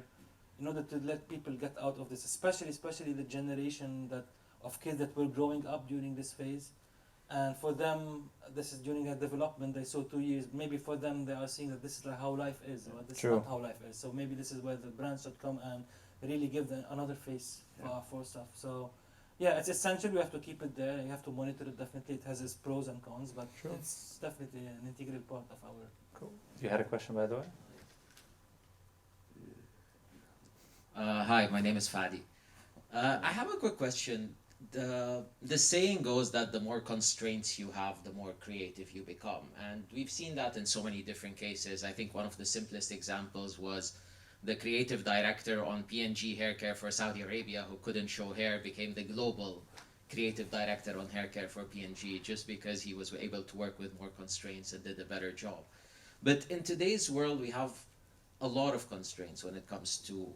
in order to let people get out of this, especially the generation of kids that were growing up during this phase. And for them, this is during their development, they saw 2 years. Maybe for them, they are seeing that this is like how life is, but this True. is not how life is. So maybe this is where the brands should come and really give them another face for stuff. So yeah, it's essential. We have to keep it there. You have to monitor it. Definitely, it has its pros and cons, but Sure. it's definitely an integral part of our. Cool. You had a question, by the way? Hi, my name is Fadi. I have a quick question. The saying goes that the more constraints you have, the more creative you become. And we've seen that in so many different cases. I think one of the simplest examples was the creative director on P&G hair care for Saudi Arabia who couldn't show hair became the global creative director on hair care for P&G just because he was able to work with more constraints and did a better job. But in today's world, we have a lot of constraints when it comes to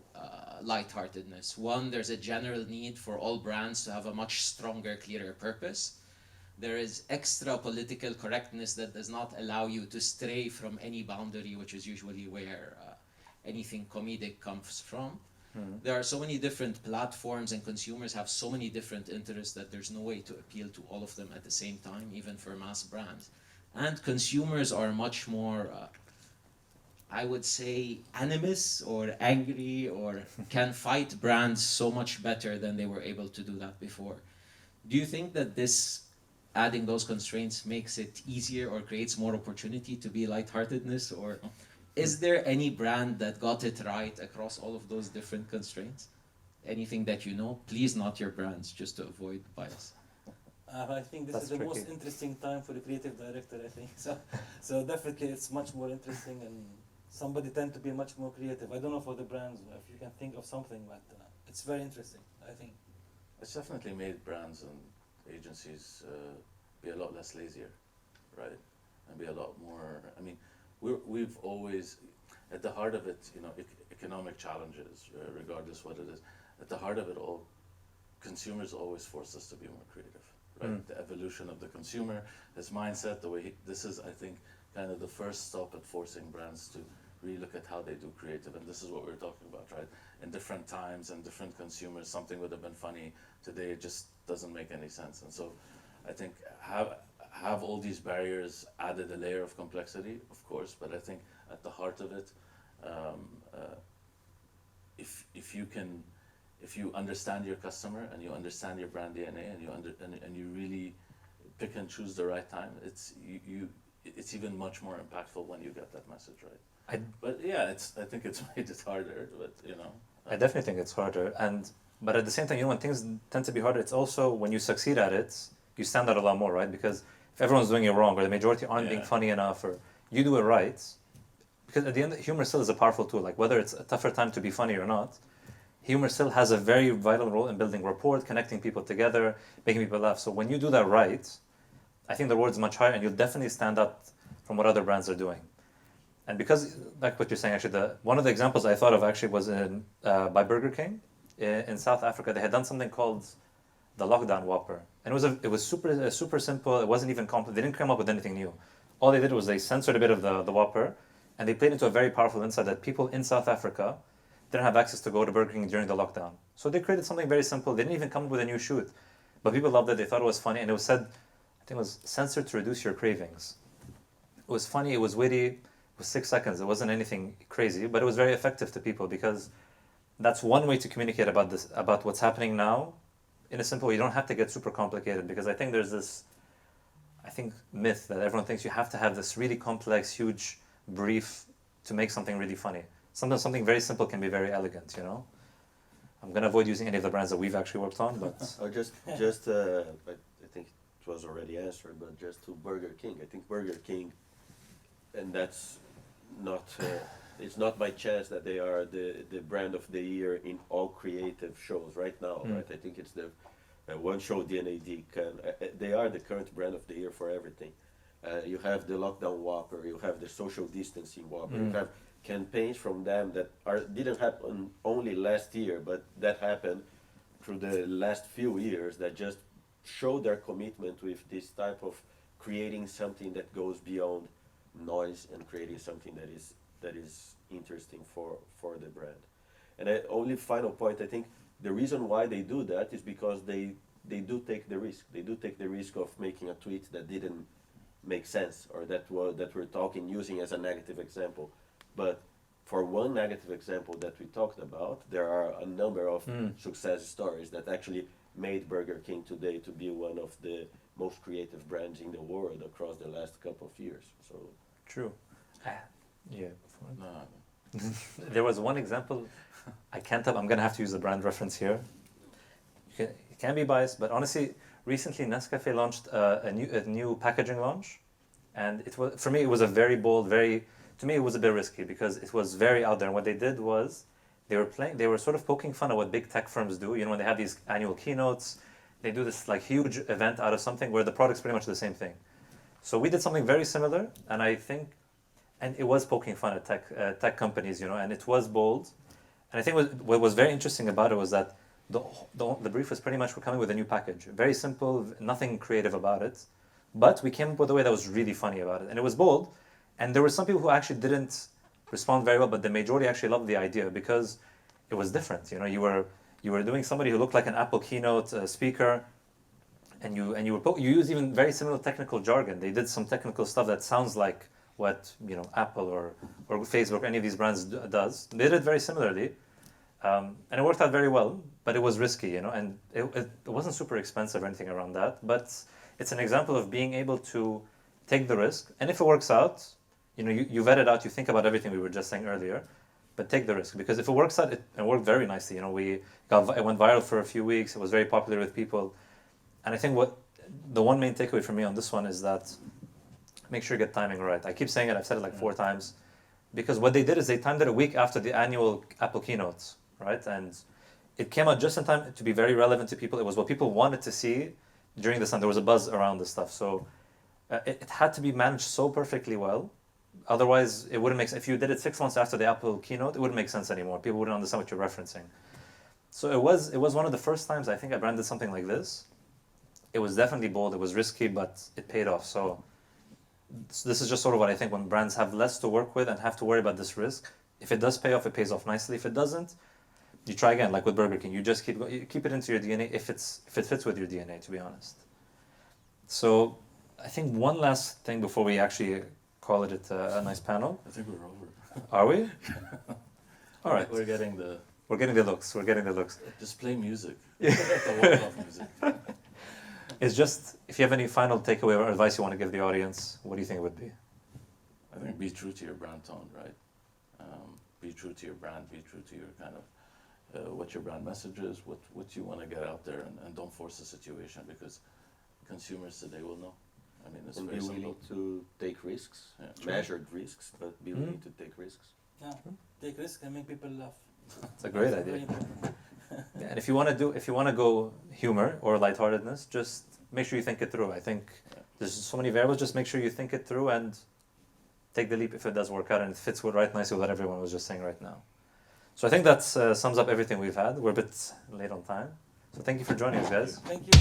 lightheartedness. One, there's a general need for all brands to have a much stronger, clearer purpose. There is extra political correctness that does not allow you to stray from any boundary, which is usually where anything comedic comes from. There are so many different platforms and consumers have so many different interests that there's no way to appeal to all of them at the same time, even for mass brands. And consumers are much more I would say animus or angry or can fight brands so much better than they were able to do that before. Do you think that this adding those constraints makes it easier or creates more opportunity to be lightheartedness, or is there any brand that got it right across all of those different constraints? Anything that you know? Please not your brands, just to avoid bias. I think this That's is the most tricky. interesting time for the creative director, I think. So definitely it's much more interesting, and somebody tend to be much more creative. I don't know for the brands, if you can think of something, but it's very interesting, I think. it's definitely made brands and agencies be a lot less lazier, right? And be a lot more, we've always, at the heart of it, economic challenges, regardless what it is, at the heart of it all, consumers always force us to be more creative, right? The evolution of the consumer, his mindset, the way this is, I think, kind of the first stop at forcing brands to really look at how they do creative. And this is what we're talking about, right? In different times and different consumers, something would have been funny. Today it just doesn't make any sense. And so I think have all these barriers added a layer of complexity, of course, but I think at the heart of it, if you understand your customer and you understand your brand DNA and you really pick and choose the right time, it's even much more impactful when you get that message right. But yeah, I think it's made it harder, but I definitely think it's harder, but at the same time, when things tend to be harder, it's also when you succeed at it, you stand out a lot more, right? Because if everyone's doing it wrong, or the majority aren't being funny enough, or you do it right, because at the end, humor still is a powerful tool. Like whether it's a tougher time to be funny or not, humor still has a very vital role in building rapport, connecting people together, making people laugh. So when you do that right, I think the reward's much higher, and you'll definitely stand out from what other brands are doing. And because, like what you're saying, actually, one of the examples I thought of actually was by Burger King in South Africa. They had done something called the Lockdown Whopper, and it was super simple. It wasn't even complex. They didn't come up with anything new. All they did was they censored a bit of the Whopper, and they played into a very powerful insight that people in South Africa didn't have access to go to Burger King during the lockdown. So they created something very simple. They didn't even come up with a new shoot, but people loved it. They thought it was funny, and it was said, I think it was censored to reduce your cravings. It was funny. It was witty. It was 6 seconds. It wasn't anything crazy, but it was very effective to people because that's one way to communicate about what's happening now in a simple way. You don't have to get super complicated, because I think there's this, myth that everyone thinks you have to have this really complex, huge brief to make something really funny. Sometimes something very simple can be very elegant, I'm going to avoid using any of the brands that we've actually worked on, but... I think it was already answered, but just to Burger King. I think Burger King, and that's not it's not by chance that they are the brand of the year in all creative shows right now, right? I think it's the one show DNAD they are the current brand of the year for everything. You have the lockdown Whopper, you have the social distancing Whopper, you have campaigns from them that didn't happen only last year, but that happened through the last few years that just show their commitment with this type of creating something that goes beyond noise and creating something that is interesting for the brand. And only final point, I think the reason why they do that is because they do take the risk. They do take the risk of making a tweet that didn't make sense, or that we're using as a negative example. But for one negative example that we talked about, there are a number of success stories that actually made Burger King today to be one of the most creative brands in the world across the last couple of years. So True. Yeah. No, There was one example. I can't help. I'm gonna have to use the brand reference here. It can be biased, but honestly, recently Nescafe launched a new packaging launch, and it was, for me, it was a very bold, to me it was a bit risky because it was very out there. And what they did was they were sort of poking fun at what big tech firms do. You know, when they have these annual keynotes, they do this like huge event out of something where the product's pretty much the same thing. So we did something very similar, and it was poking fun at tech companies, you know, and it was bold. And I think what was very interesting about it was that the brief was pretty much, we're coming with a new package. Very simple, nothing creative about it. But we came up with a way that was really funny about it. And it was bold. And there were some people who actually didn't respond very well, but the majority actually loved the idea because it was different. You know, you were doing somebody who looked like an Apple keynote speaker, and you use even very similar technical jargon. They did some technical stuff that sounds like what, you know, Apple or Facebook, any of these brands does. They did it very similarly, and it worked out very well. But it was risky, you know, and it wasn't super expensive or anything around that. But it's an example of being able to take the risk, and if it works out, you know, you vet it out. You think about everything we were just saying earlier, but take the risk, because if it works out, it worked very nicely. You know, it went viral for a few weeks. It was very popular with people, and I think the one main takeaway for me on this one is that make sure you get timing right. I keep saying it. I've said it like 4 times, because what they did is they timed it a week after the annual Apple keynotes, right? And it came out just in time to be very relevant to people. It was what people wanted to see during this time. There was a buzz around this stuff, so it had to be managed so perfectly well. Otherwise, it wouldn't make sense. If you did it 6 months after the Apple keynote, it wouldn't make sense anymore. People wouldn't understand what you're referencing. So it was one of the first times I think I branded something like this. It was definitely bold. It was risky, but it paid off. So this is just sort of what I think when brands have less to work with and have to worry about this risk. If it does pay off, it pays off nicely. If it doesn't, you try again, like with Burger King. You just keep it into your DNA if it fits with your DNA, to be honest. So I think one last thing before we actually call it a nice panel. I think we're over. Are we? All right. We're getting the looks. just play music. The walk-off music. It's just, if you have any final takeaway or advice you want to give the audience, what do you think it would be? I think be true to your brand tone, right? Be true to your brand. Be true to your kind of what your brand message is, what you want to get out there, and don't force the situation, because consumers today will know. I mean, it's and very be simple. willing to take risks, measured risks, but be willing to take risks. Yeah, take risk and make people laugh. It's a great That's idea. very important. Yeah, and if you want to go humor or lightheartedness, just make sure you think it through. I think there's so many variables. Just make sure you think it through and take the leap if it does work out and it fits right nicely with what everyone was just saying right now. So I think that sums up everything we've had. We're a bit late on time. So thank you for joining us, guys. Thank you.